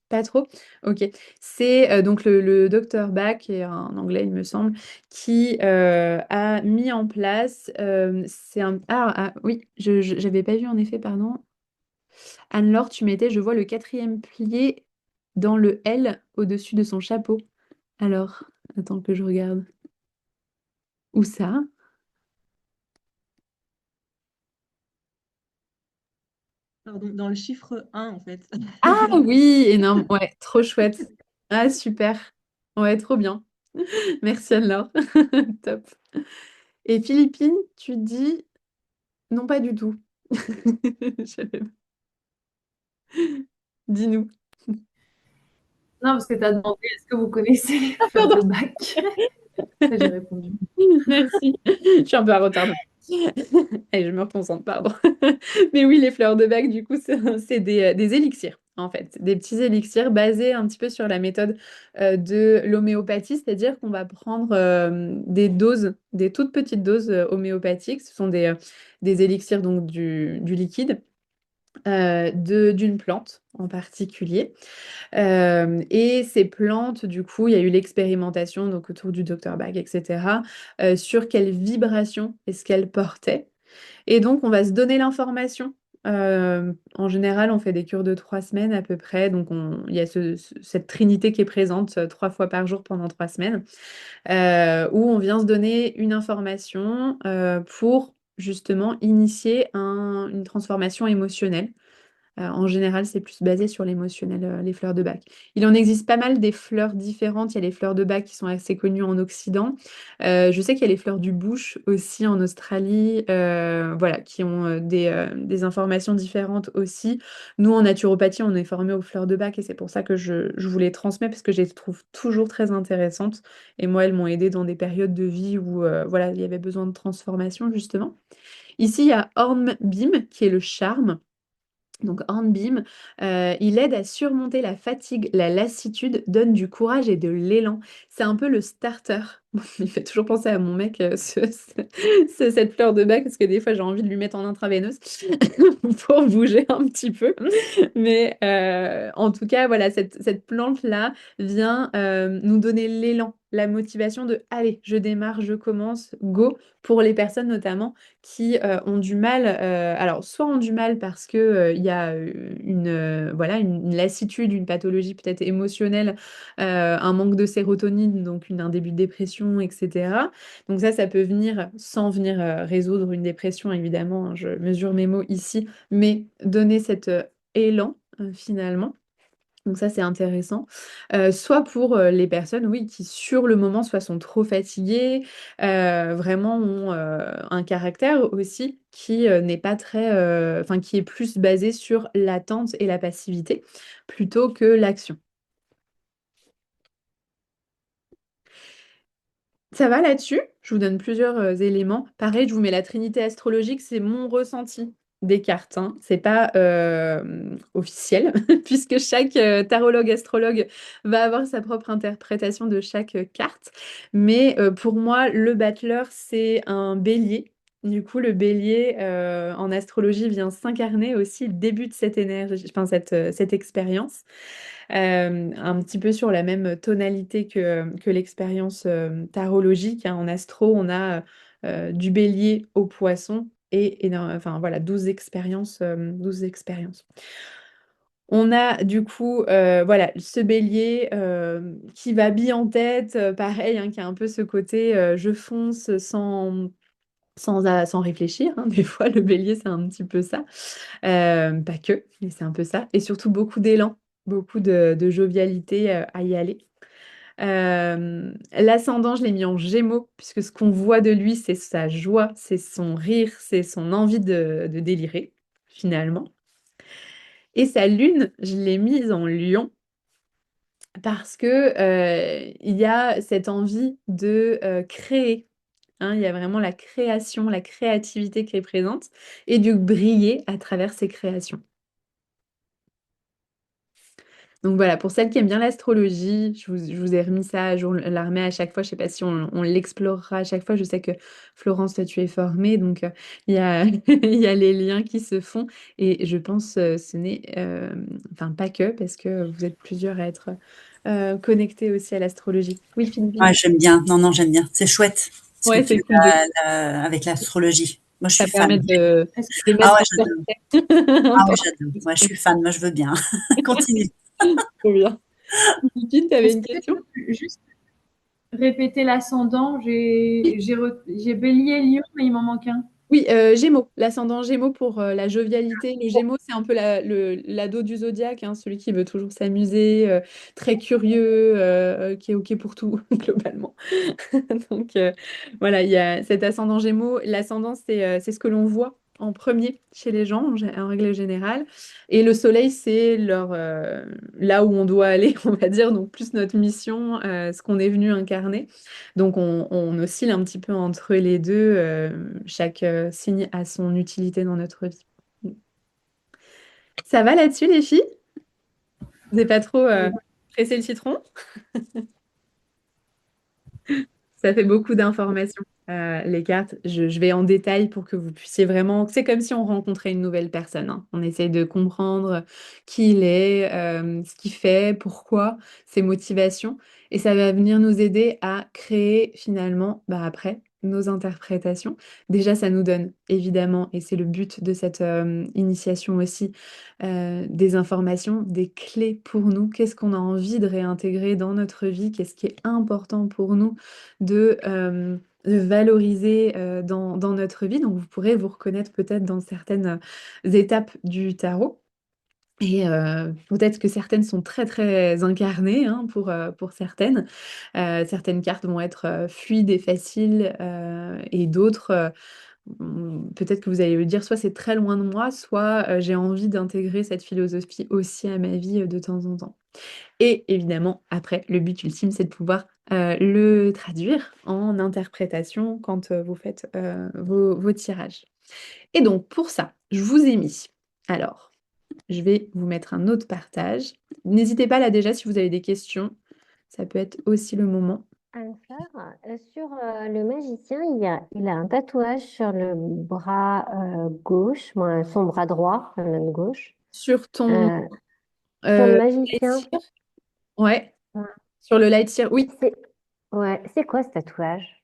Pas trop? Ok. C'est donc le docteur Bach, qui est un anglais, il me semble, qui a mis en place. Oui, j'avais pas vu en effet, pardon. Anne-Laure, tu mettais, je vois le quatrième plié dans le L au-dessus de son chapeau. Alors, attends que je regarde. Où ça? Pardon, dans le chiffre 1, en fait. Ah oui, énorme. Ouais, trop chouette. Ah, super. Ouais, trop bien. Merci Anne-Laure. Top. Et Philippine, tu dis non, pas du tout. Je savais pas. Dis-nous. Non, parce que tu as demandé est-ce que vous connaissez les Ah, fleurs de pardon. bac? Ça, j'ai répondu. Merci. Je suis un peu à retard. Allez, je me reconcentre, pardon. Mais oui, les fleurs de bac, du coup, c'est des élixirs, en fait. Des petits élixirs basés un petit peu sur la méthode de l'homéopathie, c'est-à-dire qu'on va prendre des doses, des toutes petites doses homéopathiques. Ce sont des élixirs, donc du liquide, d'une plante en particulier. Et ces plantes, du coup, il y a eu l'expérimentation donc autour du docteur Bach, etc., sur quelle vibration est-ce qu'elle portait. Et donc, on va se donner l'information. En général, on fait des cures de 3 semaines à peu près. Donc, il y a cette trinité qui est présente 3 fois par jour pendant 3 semaines, où on vient se donner une information pour justement initier une transformation émotionnelle. En général, c'est plus basé sur l'émotionnel, les fleurs de bac. Il en existe pas mal des fleurs différentes. Il y a les fleurs de bac qui sont assez connues en Occident. Je sais qu'il y a les fleurs du bush aussi en Australie, voilà, qui ont des informations différentes aussi. Nous, en naturopathie, on est formés aux fleurs de bac et c'est pour ça que je vous les transmets parce que je les trouve toujours très intéressantes. Et moi, elles m'ont aidé dans des périodes de vie où voilà, il y avait besoin de transformation, justement. Ici, il y a Hornbeam qui est le charme. Donc Hornbeam, il aide à surmonter la fatigue, la lassitude, donne du courage et de l'élan. C'est un peu le starter. Il fait toujours penser à mon mec, cette fleur de bac, parce que des fois j'ai envie de lui mettre en intraveineuse pour bouger un petit peu. Mais en tout cas, voilà, cette plante-là vient nous donner l'élan, la motivation de allez, je démarre, je commence, go, pour les personnes notamment qui ont du mal, alors soit ont du mal parce que il y a voilà, une lassitude, une pathologie peut-être émotionnelle, un manque de sérotonine, donc un début de dépression, etc. Donc ça peut venir sans venir résoudre une dépression, évidemment, hein, je mesure mes mots ici, mais donner cet élan finalement. Donc ça, c'est intéressant. Soit pour les personnes, oui, qui sur le moment, soit sont trop fatiguées, vraiment ont un caractère aussi qui n'est pas très, enfin, qui est plus basé sur l'attente et la passivité plutôt que l'action. Ça va là-dessus? Je vous donne plusieurs éléments. Pareil, je vous mets la trinité astrologique, c'est mon ressenti des cartes, hein. C'est pas officiel, puisque chaque tarologue, astrologue va avoir sa propre interprétation de chaque carte. Mais pour moi, le battleur, c'est un bélier. Du coup, le bélier en astrologie vient s'incarner aussi le début de cette énergie, enfin cette expérience un petit peu sur la même tonalité que l'expérience tarologique, hein. En astro, on a du bélier au poisson enfin voilà, 12 expériences, 12 expériences. On a du coup voilà, ce bélier qui va bille en tête, pareil, hein, qui a un peu ce côté je fonce sans réfléchir, hein. Des fois, le bélier, c'est un petit peu ça. Pas que, mais c'est un peu ça. Et surtout beaucoup d'élan, beaucoup de jovialité à y aller. L'ascendant, je l'ai mis en Gémeaux, puisque ce qu'on voit de lui, c'est sa joie, c'est son rire, c'est son envie de délirer, finalement. Et sa lune, je l'ai mise en Lion, parce que il y a cette envie de créer hein. Il y a vraiment la création, la créativité qui est présente et du briller à travers ces créations. Donc voilà, pour celles qui aiment bien l'astrologie, je vous ai remis ça à jour, la remets à chaque fois. Je sais pas si on l'explorera à chaque fois. Je sais que Florence, toi, tu es formée, donc il y a, il y a les liens qui se font. Et je pense ce n'est, enfin pas que, parce que vous êtes plusieurs à être connectés aussi à l'astrologie. Oui, Ouais, Philippine. j'aime bien. Non, non, j'aime bien. C'est chouette ce que Ouais, tu c'est cool de avec l'astrologie. Moi, je ça suis fan. permet Est-ce de Ah mettre ouais, en j'adore. perspective un Ah ouais, peu. j'adore. Ouais, je suis fan. Moi, je veux bien. Continue. Trop bien. Philippine, tu avais est-ce une que question? tu peux juste répéter l'ascendant? J'ai Bélier, Lion, mais il m'en manque un. Oui, Gémeaux, l'ascendant Gémeaux pour la jovialité. Le Gémeaux, c'est un peu l'ado du zodiaque, hein, celui qui veut toujours s'amuser, très curieux, qui est OK pour tout, globalement. Donc voilà, il y a cet ascendant Gémeaux. L'ascendant, c'est ce que l'on voit en premier chez les gens, en règle générale. Et le soleil, c'est là où on doit aller, on va dire, donc plus notre mission, ce qu'on est venu incarner. Donc on oscille un petit peu entre les deux. Chaque signe a son utilité dans notre vie. Ça va là-dessus, les filles? Vous n'avez pas trop pressé le citron? Ça fait beaucoup d'informations, les cartes. Je vais en détail pour que vous puissiez vraiment... C'est comme si on rencontrait une nouvelle personne, hein. On essaye de comprendre qui il est, ce qu'il fait, pourquoi, ses motivations. Et ça va venir nous aider à créer finalement, bah, après, nos interprétations. Déjà, ça nous donne, évidemment, et c'est le but de cette initiation aussi, des informations, des clés pour nous. Qu'est-ce qu'on a envie de réintégrer dans notre vie? Qu'est-ce qui est important pour nous de valoriser dans notre vie. Donc, vous pourrez vous reconnaître peut-être dans certaines étapes du tarot. Et peut-être que certaines sont très très incarnées, hein, pour certaines. Certaines cartes vont être fluides et faciles et d'autres, peut-être que vous allez me dire, soit c'est très loin de moi, soit j'ai envie d'intégrer cette philosophie aussi à ma vie de temps en temps. Et évidemment, après, le but ultime, c'est de pouvoir le traduire en interprétation quand vous faites vos tirages. Et donc, pour ça, je vous ai mis. Alors, je vais vous mettre un autre partage. N'hésitez pas là déjà si vous avez des questions. Ça peut être aussi le moment. Anne-Fleur, sur le magicien, il a un tatouage sur le bras gauche, son bras droit, la main gauche. Sur ton Euh, sur le light magicien, sear, ouais, ouais, sur le light sear, oui. c'est ouais, c'est quoi ce tatouage?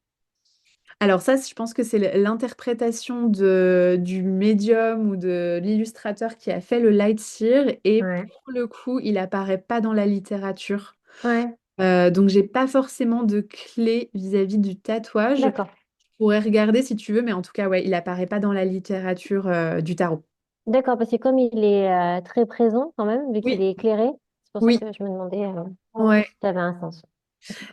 Alors ça, je pense que c'est l'interprétation du médium ou de l'illustrateur qui a fait le light sear et Ouais, pour le coup, il apparaît pas dans la littérature. ouais, Donc j'ai pas forcément de clé vis-à-vis du tatouage. Je d'accord. pourrais regarder si tu veux, mais en tout cas, ouais, il apparaît pas dans la littérature du tarot. D'accord, parce que comme il est très présent quand même, vu qu'il Oui, est éclairé, c'est pour ça oui, que je me demandais ouais. si ça avait un sens.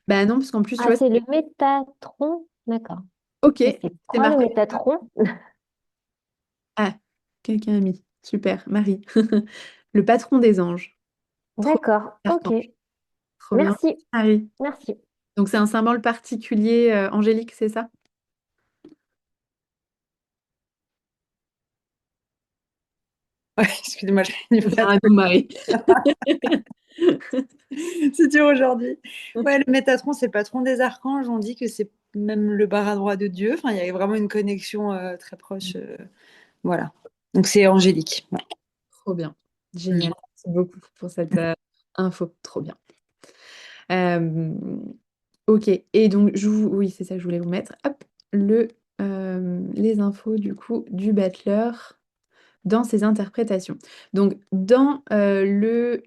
Bah non, parce qu'en plus, tu Ah, vois, c'est le Métatron, d'accord. ok, Et c'est c'est quoi le marqué. Métatron? Ah, quelqu'un a mis. Super, Marie. Le patron des anges. Trop D'accord, bien, ok. archange. Trop bien. Merci, Marie. merci. Donc c'est un symbole particulier angélique, c'est ça? Ouais, excusez-moi, j'ai du mal. Ah non, Marie. C'est dur aujourd'hui. Ouais, le Métatron, c'est le patron des archanges. On dit que c'est même le bras droit de Dieu. Enfin, il y a vraiment une connexion très proche. Voilà. Donc, c'est angélique. Ouais. Trop bien. Mm. Génial. Merci beaucoup pour cette info. Trop bien. Euh, ok. Et donc, oui, c'est ça que je voulais vous mettre. Hop, les infos du coup du battleur dans ses interprétations. Donc, dans le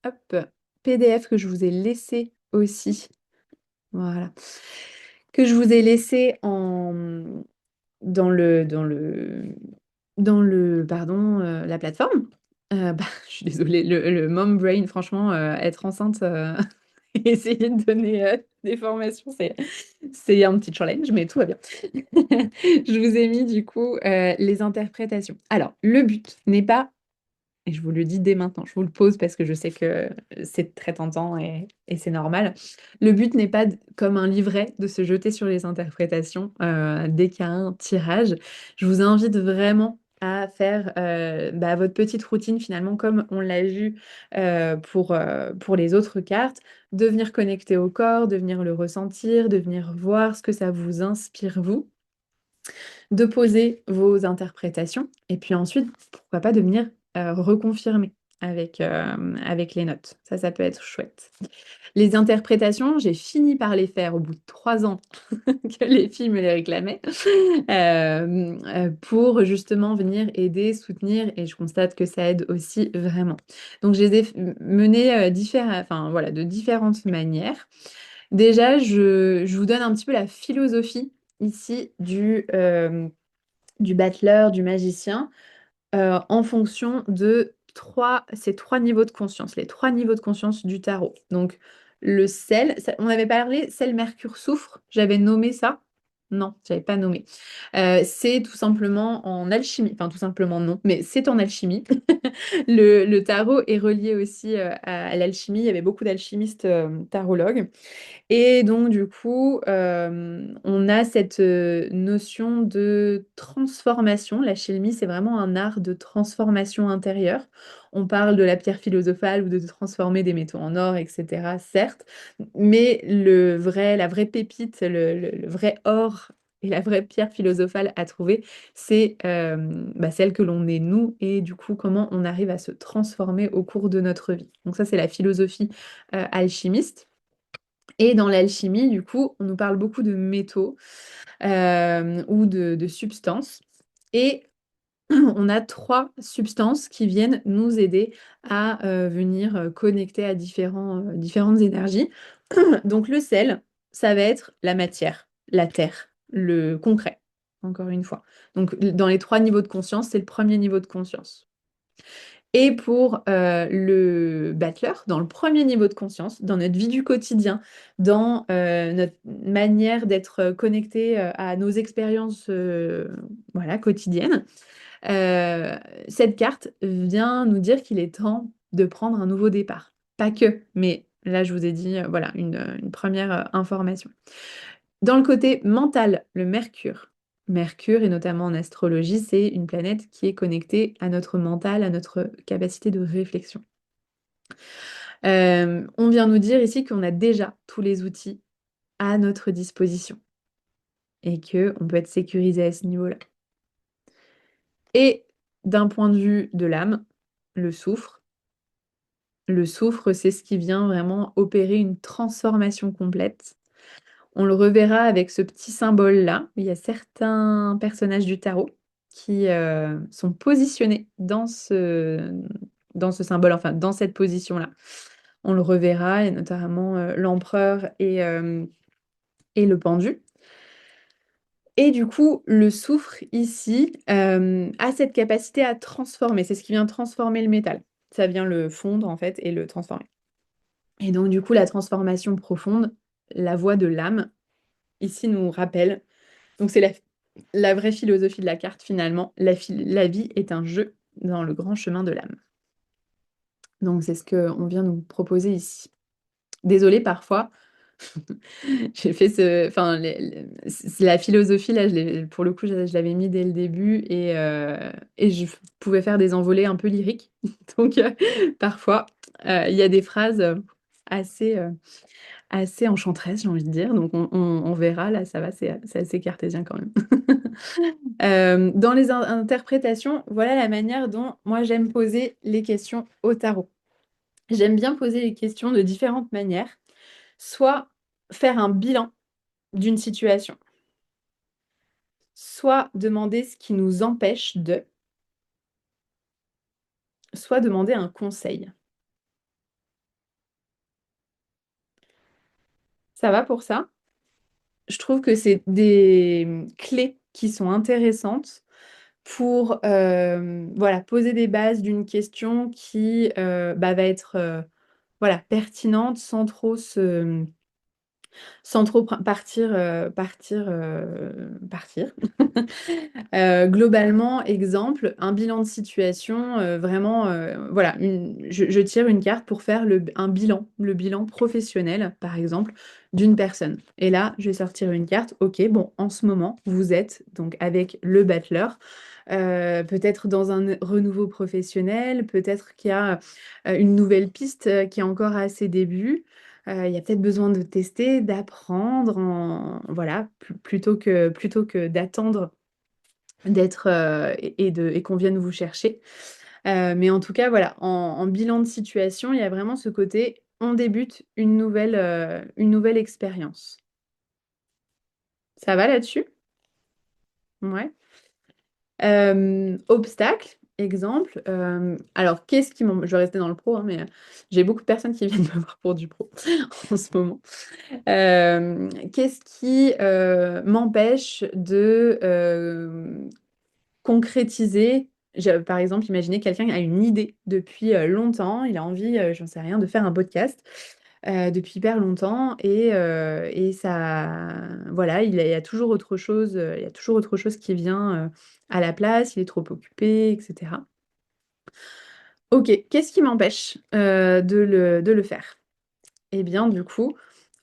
hop, PDF que je vous ai laissé aussi, voilà, que je vous ai laissé dans le, dans le, pardon, la plateforme. Bah, je suis désolée, le mom brain, franchement, être enceinte et essayer de donner des formations, c'est un petit challenge, mais tout va bien. Je vous ai mis du coup les interprétations. Alors, le but n'est pas et je vous le dis dès maintenant, je vous le pose parce que je sais que c'est très tentant et c'est normal. Le but n'est pas, comme un livret, de se jeter sur les interprétations dès qu'il y a un tirage. Je vous invite vraiment à faire votre petite routine finalement comme on l'a vu pour les autres cartes, de venir connecter au corps, de venir le ressentir, de venir voir ce que ça vous inspire vous, de poser vos interprétations et puis ensuite, pourquoi pas de venir reconfirmer avec les notes. Ça peut être chouette. Les interprétations, j'ai fini par les faire au bout de 3 ans que les filles me les réclamaient, pour justement venir aider, soutenir, et je constate que ça aide aussi vraiment. Donc, je les ai menées enfin, voilà, de différentes manières. Déjà, je vous donne un petit peu la philosophie ici du battleur, du magicien, en fonction de ces trois niveaux de conscience, les trois niveaux de conscience du tarot. Donc, le sel, on avait parlé sel, mercure, soufre, j'avais nommé ça. Non, j'avais pas nommé. C'est tout simplement en alchimie, enfin tout simplement non, mais c'est en alchimie. Le tarot est relié aussi à l'alchimie, il y avait beaucoup d'alchimistes tarologues. Et donc, du coup, on a cette notion de transformation. L'alchimie, c'est vraiment un art de transformation intérieure. On parle de la pierre philosophale ou de transformer des métaux en or, etc., certes, mais la vraie pépite, le vrai or et la vraie pierre philosophale à trouver, c'est celle que l'on est nous et du coup, comment on arrive à se transformer au cours de notre vie. Donc ça, c'est la philosophie alchimiste. Et dans l'alchimie, du coup, on nous parle beaucoup de métaux ou de substances. Et on a trois substances qui viennent nous aider à venir connecter à différentes énergies. Donc le sel, ça va être la matière, la terre, le concret, encore une fois. Donc dans les trois niveaux de conscience, c'est le premier niveau de conscience. Et pour le battleur, dans le premier niveau de conscience, dans notre vie du quotidien, dans notre manière d'être connecté à nos expériences voilà, quotidiennes, euh, cette carte vient nous dire qu'il est temps de prendre un nouveau départ. Pas que, mais là je vous ai dit voilà, une première information. Dans le côté mental, le Mercure. Mercure, et notamment en astrologie, c'est une planète qui est connectée à notre mental, à notre capacité de réflexion. On vient nous dire ici qu'on a déjà tous les outils à notre disposition et qu'on peut être sécurisé à ce niveau-là. Et d'un point de vue de l'âme, le soufre. Le soufre, c'est ce qui vient vraiment opérer une transformation complète. On le reverra avec ce petit symbole-là. Il y a certains personnages du tarot qui sont positionnés dans ce symbole, enfin dans cette position-là. On le reverra, et notamment l'empereur et le pendu. Et du coup, le soufre ici a cette capacité à transformer. C'est ce qui vient transformer le métal. Ça vient le fondre en fait et le transformer. Et donc du coup, la transformation profonde, la voix de l'âme, ici nous rappelle. Donc c'est la vraie philosophie de la carte finalement. La vie est un jeu dans le grand chemin de l'âme. Donc c'est ce qu'on vient nous proposer ici. Désolée parfois, j'ai fait enfin, la philosophie, là, pour le coup, je l'avais mis dès le début et je pouvais faire des envolées un peu lyriques. Donc, parfois, il y a des phrases assez, assez enchanteresses, j'ai envie de dire. Donc, on verra, là, ça va, c'est assez cartésien quand même. Dans les interprétations, voilà la manière dont moi j'aime poser les questions au tarot. J'aime bien poser les questions de différentes manières. Soit faire un bilan d'une situation, soit demander ce qui nous empêche de, soit demander un conseil. Ça va pour ça? Je trouve que c'est des clés qui sont intéressantes pour voilà, poser des bases d'une question qui va être voilà, pertinente sans trop Sans trop partir. Globalement, exemple, un bilan de situation, vraiment, voilà, je tire une carte pour faire un bilan, le bilan professionnel, par exemple, d'une personne. Et là, je vais sortir une carte. Ok, bon, en ce moment, vous êtes donc avec le battleur, peut-être dans un renouveau professionnel, peut-être qu'il y a une nouvelle piste qui est encore à ses débuts. Il y a peut-être besoin de tester, d'apprendre, voilà, plutôt que d'attendre d'être et qu'on vienne vous chercher. Mais en tout cas, voilà, en bilan de situation, il y a vraiment ce côté, on débute une nouvelle expérience. Ça va là-dessus? Ouais. Obstacle, exemple. Alors, qu'est-ce qui m'en... Je vais rester dans le pro, hein, mais j'ai beaucoup de personnes qui viennent me voir pour du pro en ce moment. Qu'est-ce qui m'empêche de concrétiser? Par exemple, imaginez quelqu'un a une idée depuis longtemps, il a envie, j'en sais rien, de faire un podcast depuis hyper longtemps et ça, voilà, il y a toujours autre chose, il y a toujours autre chose qui vient à la place, il est trop occupé, etc. Ok, qu'est-ce qui m'empêche de le faire? Eh bien, du coup,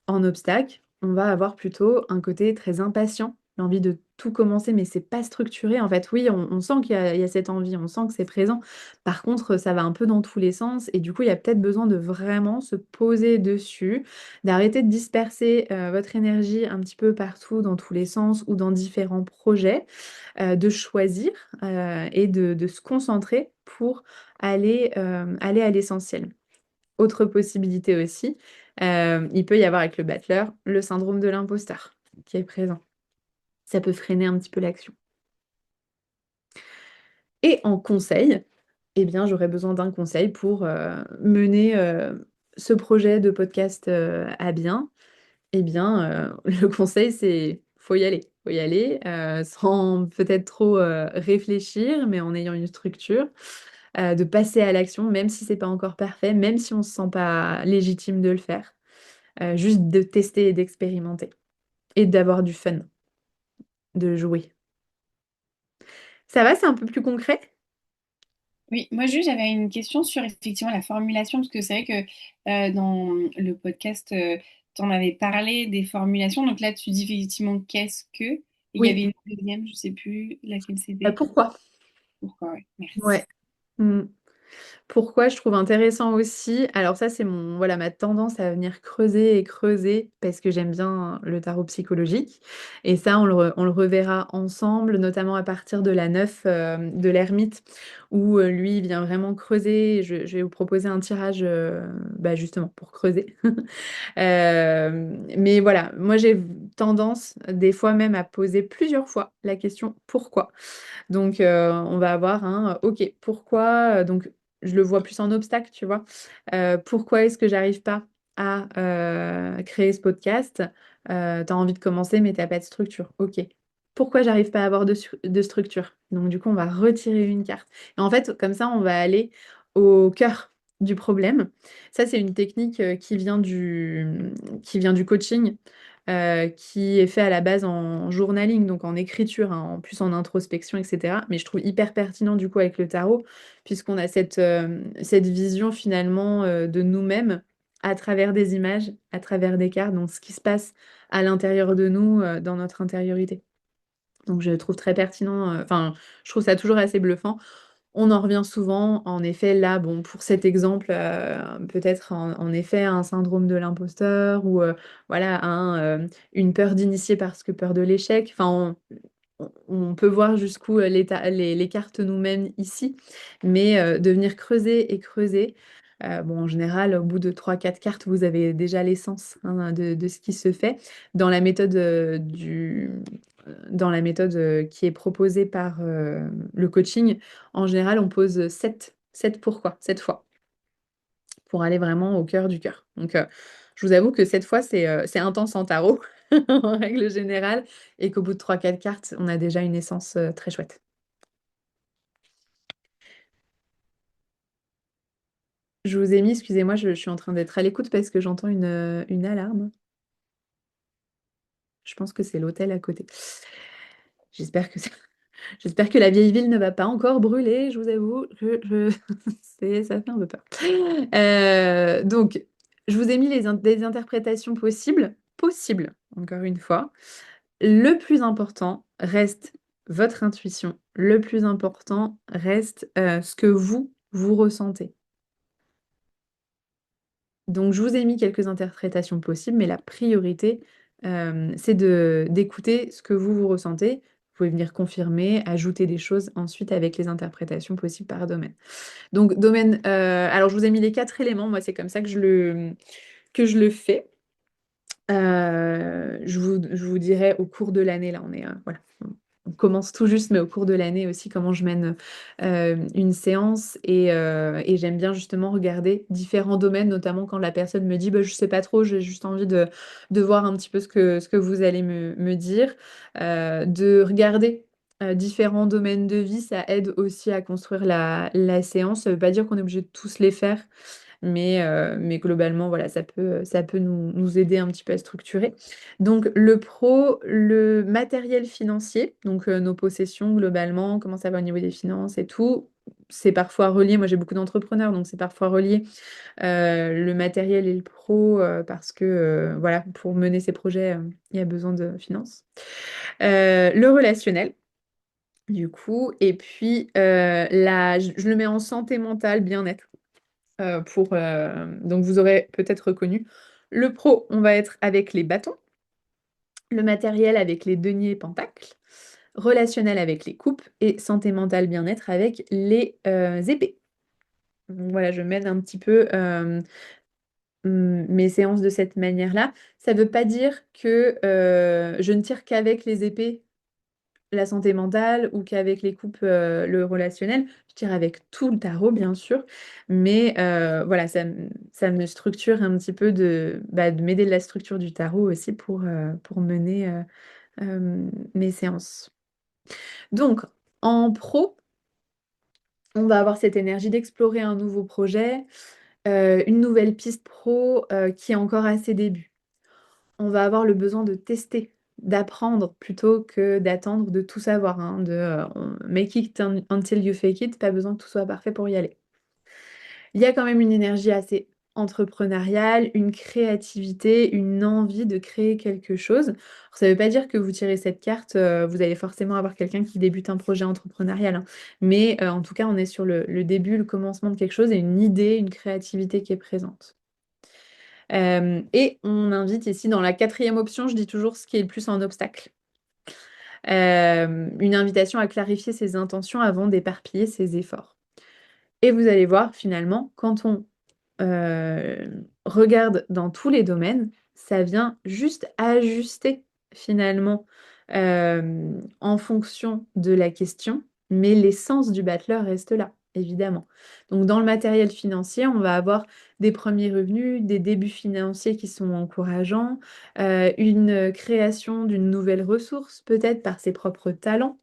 en obstacle, on va avoir plutôt un côté très impatient, l'envie de tout commencer, mais c'est pas structuré. En fait, oui, on sent qu'il y a cette envie, on sent que c'est présent. Par contre, ça va un peu dans tous les sens, et du coup, il y a peut-être besoin de vraiment se poser dessus, d'arrêter de disperser votre énergie un petit peu partout, dans tous les sens ou dans différents projets, de choisir et de se concentrer pour aller à l'essentiel. Autre possibilité aussi, il peut y avoir avec le battleur le syndrome de l'imposteur qui est présent. Ça peut freiner un petit peu l'action. Et en conseil, eh bien, j'aurais besoin d'un conseil pour mener ce projet de podcast à bien. Eh bien, le conseil, c'est faut y aller. Faut y aller sans peut-être trop réfléchir, mais en ayant une structure, de passer à l'action, même si c'est pas encore parfait, même si on se sent pas légitime de le faire. Juste de tester et d'expérimenter et d'avoir du fun, de jouer. Ça va, c'est un peu plus concret? Oui, moi juste j'avais une question sur effectivement la formulation, parce que c'est vrai que dans le podcast, tu en avais parlé des formulations, donc là tu dis effectivement qu'est-ce que, et il y avait Oui. une deuxième, je sais plus laquelle c'était. Pourquoi? Pourquoi, ouais, merci. Ouais. Mm. Pourquoi je trouve intéressant aussi, alors ça c'est voilà, ma tendance à venir creuser et creuser parce que j'aime bien le tarot psychologique et ça on le reverra ensemble, notamment à partir de la 9 de l'ermite où lui il vient vraiment creuser. Je vais vous proposer un tirage bah, justement pour creuser. Mais voilà, moi j'ai tendance des fois même à poser plusieurs fois la question pourquoi. Donc, on va avoir un OK, pourquoi, donc je le vois plus en obstacle, tu vois? Pourquoi est-ce que j'arrive pas à créer ce podcast? Tu as envie de commencer, mais tu pas de structure. OK. Pourquoi j'arrive pas à avoir de structure? Donc, du coup, on va retirer une carte. Et en fait, comme ça, on va aller au cœur du problème. Ça, c'est une technique qui vient du coaching qui est fait à la base en journaling, donc en écriture, hein, en plus en introspection, etc. Mais je trouve hyper pertinent du coup avec le tarot, puisqu'on a cette vision finalement de nous-mêmes à travers des images, à travers des cartes, donc ce qui se passe à l'intérieur de nous, dans notre intériorité. Donc je trouve très pertinent, enfin, je trouve ça toujours assez bluffant. On en revient souvent, en effet, là, bon, pour cet exemple, peut-être en effet un syndrome de l'imposteur ou voilà, une peur d'initier parce que peur de l'échec. Enfin, on peut voir jusqu'où les cartes nous mènent ici, mais de venir creuser et creuser. Bon, en général, au bout de trois quatre cartes, vous avez déjà l'essence hein, de ce qui se fait. Dans la méthode, dans la méthode qui est proposée par le coaching, en général, on pose 7 pourquoi, 7 fois, pour aller vraiment au cœur du cœur. Donc, je vous avoue que cette fois, c'est intense en tarot, en règle générale, et qu'au bout de trois quatre cartes, on a déjà une essence très chouette. Je vous ai mis, excusez-moi, je suis en train d'être à l'écoute parce que j'entends une alarme. Je pense que c'est l'hôtel à côté. J'espère que j'espère que la vieille ville ne va pas encore brûler, je vous avoue. Ça fait un peu peur. Donc, je vous ai mis des interprétations possibles, encore une fois. Le plus important reste votre intuition. Le plus important reste ce que vous ressentez. Donc, je vous ai mis quelques interprétations possibles, mais la priorité, c'est d'écouter ce que vous ressentez. Vous pouvez venir confirmer, ajouter des choses ensuite avec les interprétations possibles par domaine. Donc, domaine, alors je vous ai mis les 4 éléments. Moi, c'est comme ça que je le fais. Je vous dirai au cours de l'année, là, voilà, on commence tout juste, mais au cours de l'année aussi, comment je mène une séance. Et j'aime bien justement regarder différents domaines, notamment quand la personne me dit bah, je sais pas trop, j'ai juste envie de voir un petit peu ce que vous allez me dire. De regarder différents domaines de vie, ça aide aussi à construire la séance. Ça veut pas dire qu'on est obligé de tous les faire. Mais globalement, voilà, ça peut nous aider un petit peu à structurer. Donc, le pro, le matériel financier, donc nos possessions globalement, comment ça va au niveau des finances et tout, c'est parfois relié. Moi, j'ai beaucoup d'entrepreneurs, donc c'est parfois relié le matériel et le pro parce que, voilà, pour mener ces projets, il y a besoin de finances. Le relationnel. Du coup, et puis je le mets en santé mentale, bien-être. Donc vous aurez peut-être reconnu. Le pro, on va être avec les bâtons. Le matériel avec les deniers et pentacles. Relationnel avec les coupes. Et santé mentale bien-être avec les épées. Donc voilà, je mène un petit peu mes séances de cette manière-là. Ça ne veut pas dire que je ne tire qu'avec les épées la santé mentale ou qu'avec les coupes, le relationnel. Je tire avec tout le tarot, bien sûr, mais voilà, ça me structure un petit peu de m'aider de la structure du tarot aussi pour mener mes séances. Donc, en pro, on va avoir cette énergie d'explorer un nouveau projet, une nouvelle piste pro qui est encore à ses débuts. On va avoir le besoin de tester, d'apprendre plutôt que d'attendre de tout savoir, hein, make it until you fake it, pas besoin que tout soit parfait pour y aller. Il y a quand même une énergie assez entrepreneuriale, une créativité, une envie de créer quelque chose. Alors, ça ne veut pas dire que vous tirez cette carte, vous allez forcément avoir quelqu'un qui débute un projet entrepreneurial, hein. Mais en tout cas, on est sur le début, le commencement de quelque chose et une idée, une créativité qui est présente. Et on invite ici dans la 4e option, je dis toujours ce qui est le plus en obstacle. Une invitation à clarifier ses intentions avant d'éparpiller ses efforts. Et vous allez voir finalement, quand on regarde dans tous les domaines, ça vient juste ajuster finalement en fonction de la question, mais l'essence du battleur reste là, évidemment. Donc dans le matériel financier, on va avoir des premiers revenus, des débuts financiers qui sont encourageants, une création d'une nouvelle ressource, peut-être par ses propres talents.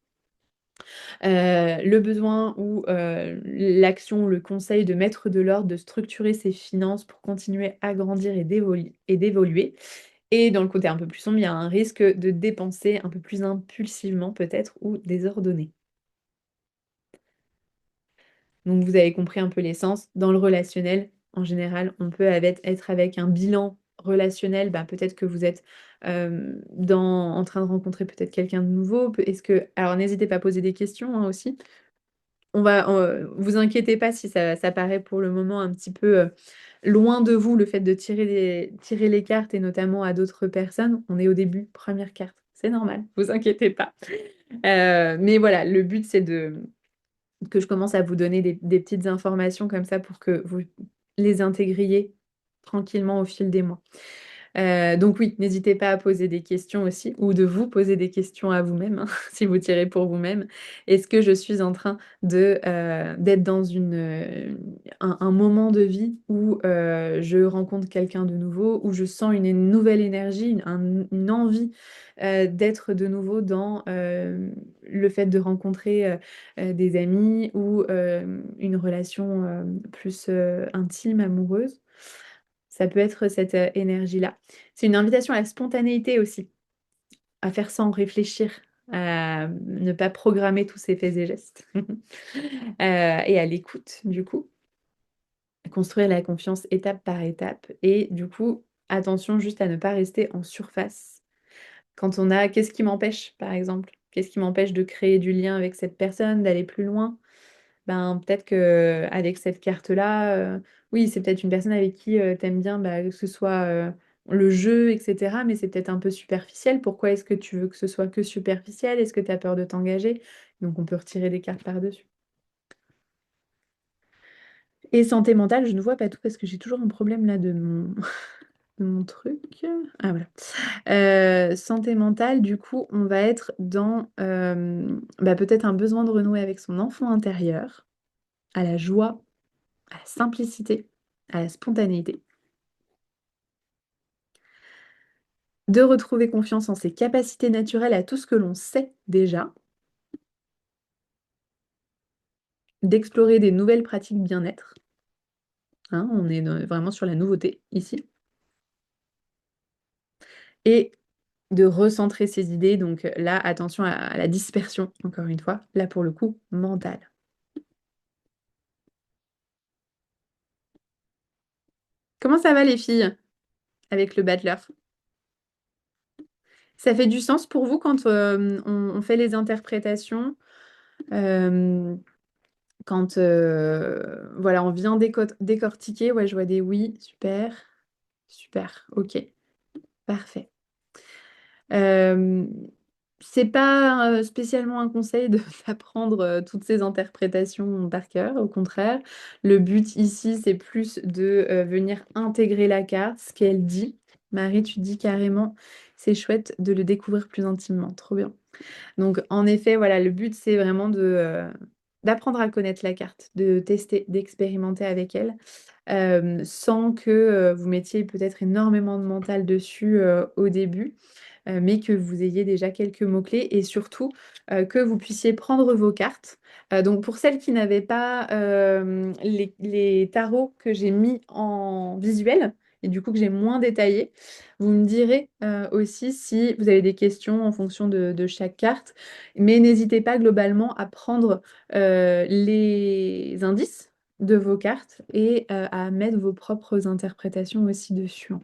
Le besoin ou l'action, le conseil de mettre de l'ordre, de structurer ses finances pour continuer à grandir et d'évoluer. Et dans le côté un peu plus sombre, il y a un risque de dépenser un peu plus impulsivement peut-être ou désordonné. Donc vous avez compris un peu l'essence. Dans le relationnel, en général, on peut être avec un bilan relationnel. Bah, peut-être que vous êtes en train de rencontrer peut-être quelqu'un de nouveau. Alors n'hésitez pas à poser des questions hein, aussi. Vous inquiétez pas si ça paraît pour le moment un petit peu loin de vous, le fait de tirer les cartes et notamment à d'autres personnes. On est au début, première carte. C'est normal, vous inquiétez pas. Mais voilà, le but, c'est que je commence à vous donner des petites informations comme ça pour que vous les intégriez tranquillement au fil des mois. Donc oui, n'hésitez pas à poser des questions aussi, ou de vous poser des questions à vous-même, hein, si vous tirez pour vous-même. Est-ce que je suis en train d'être dans un moment de vie où je rencontre quelqu'un de nouveau, où je sens une nouvelle énergie, une envie d'être de nouveau dans le fait de rencontrer des amis ou une relation plus intime, amoureuse? Ça peut être cette énergie-là. C'est une invitation à la spontanéité aussi. à faire sans réfléchir, à ne pas programmer tous ses faits et gestes. Et à l'écoute, du coup, construire la confiance étape par étape. Et du coup, attention juste à ne pas rester en surface. Quand on a, qu'est-ce qui m'empêche, par exemple? Qu'est-ce qui m'empêche de créer du lien avec cette personne, d'aller plus loin? Ben, peut-être que avec cette carte-là, oui, c'est peut-être une personne avec qui tu aimes bien bah, que ce soit le jeu, etc. Mais c'est peut-être un peu superficiel. Pourquoi est-ce que tu veux que ce soit que superficiel? Est-ce que tu as peur de t'engager? Donc on peut retirer des cartes par-dessus. Et santé mentale, je ne vois pas tout parce que j'ai toujours un problème là de de mon truc. Ah voilà. Santé mentale, du coup, on va être dans bah, peut-être un besoin de renouer avec son enfant intérieur, à la joie, à la simplicité, à la spontanéité, de retrouver confiance en ses capacités naturelles, à tout ce que l'on sait déjà, d'explorer des nouvelles pratiques bien-être. Hein, on est vraiment sur la nouveauté ici. Et de recentrer ses idées. Donc là, attention à la dispersion, encore une fois, là pour le coup, mentale. Comment ça va les filles avec le battleur? Ça fait du sens pour vous quand on fait les interprétations, euh, quand voilà, on vient décortiquer, ouais, je vois des oui, super, super, ok, parfait. Euh, c'est pas spécialement un conseil d'apprendre toutes ces interprétations par cœur, au contraire. Le but ici, c'est plus de venir intégrer la carte, ce qu'elle dit. Marie, tu dis carrément, c'est chouette de le découvrir plus intimement. Trop bien. Donc, en effet, voilà, le but, c'est vraiment d'apprendre à connaître la carte, de tester, d'expérimenter avec elle, sans que vous mettiez peut-être énormément de mental dessus au début, mais que vous ayez déjà quelques mots-clés et surtout que vous puissiez prendre vos cartes. Donc, pour celles qui n'avaient pas les tarots que j'ai mis en visuel, et du coup que j'ai moins détaillé, vous me direz aussi si vous avez des questions en fonction de chaque carte. Mais n'hésitez pas globalement à prendre les indices de vos cartes et à mettre vos propres interprétations aussi dessus.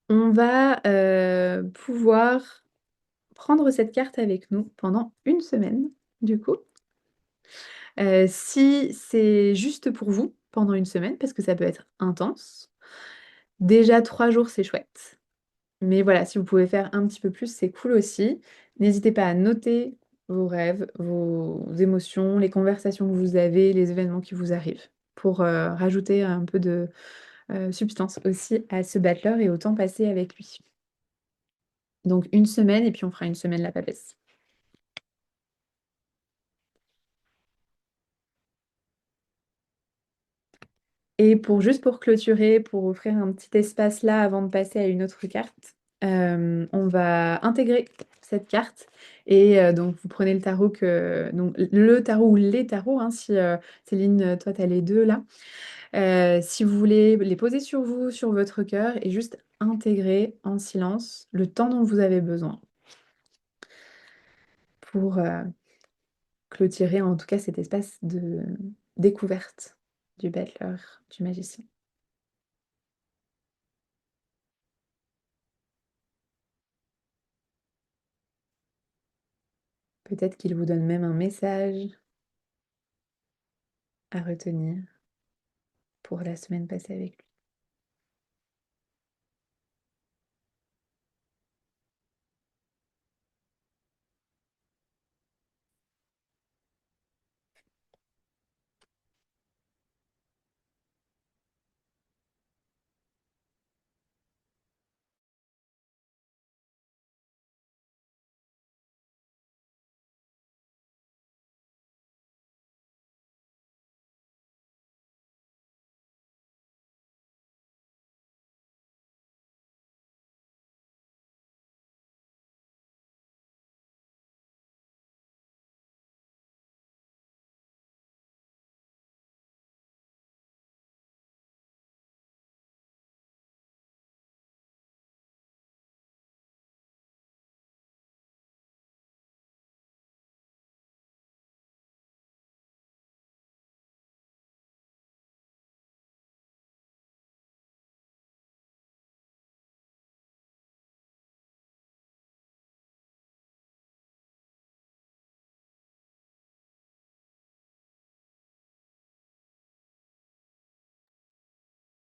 On va pouvoir prendre cette carte avec nous pendant une semaine, du coup. Si c'est juste pour vous pendant une semaine, parce que ça peut être intense, déjà 3 jours, c'est chouette. Mais voilà, si vous pouvez faire un petit peu plus, c'est cool aussi. N'hésitez pas à noter vos rêves, vos émotions, les conversations que vous avez, les événements qui vous arrivent, pour rajouter un peu de substance aussi à ce battleur et au temps passé avec lui. Donc une semaine et puis on fera une semaine la papesse. Et juste pour clôturer, pour offrir un petit espace là avant de passer à une autre carte, on va intégrer cette carte. Et donc vous prenez le tarot donc le tarot ou les tarots, hein, si Céline, toi tu as les deux là. Si vous voulez les poser sur vous, sur votre cœur, et juste intégrer en silence le temps dont vous avez besoin pour clôturer en tout cas cet espace de découverte du battleur, du magicien. Peut-être qu'il vous donne même un message à retenir pour la semaine passée avec lui.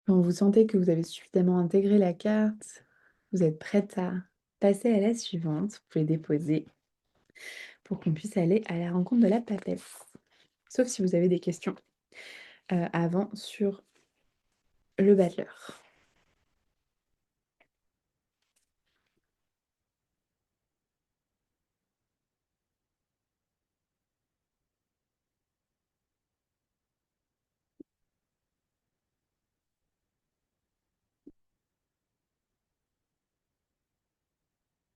Quand vous sentez que vous avez suffisamment intégré la carte, vous êtes prête à passer à la suivante. Vous pouvez déposer pour qu'on puisse aller à la rencontre de la papesse. Sauf si vous avez des questions avant sur le battleur.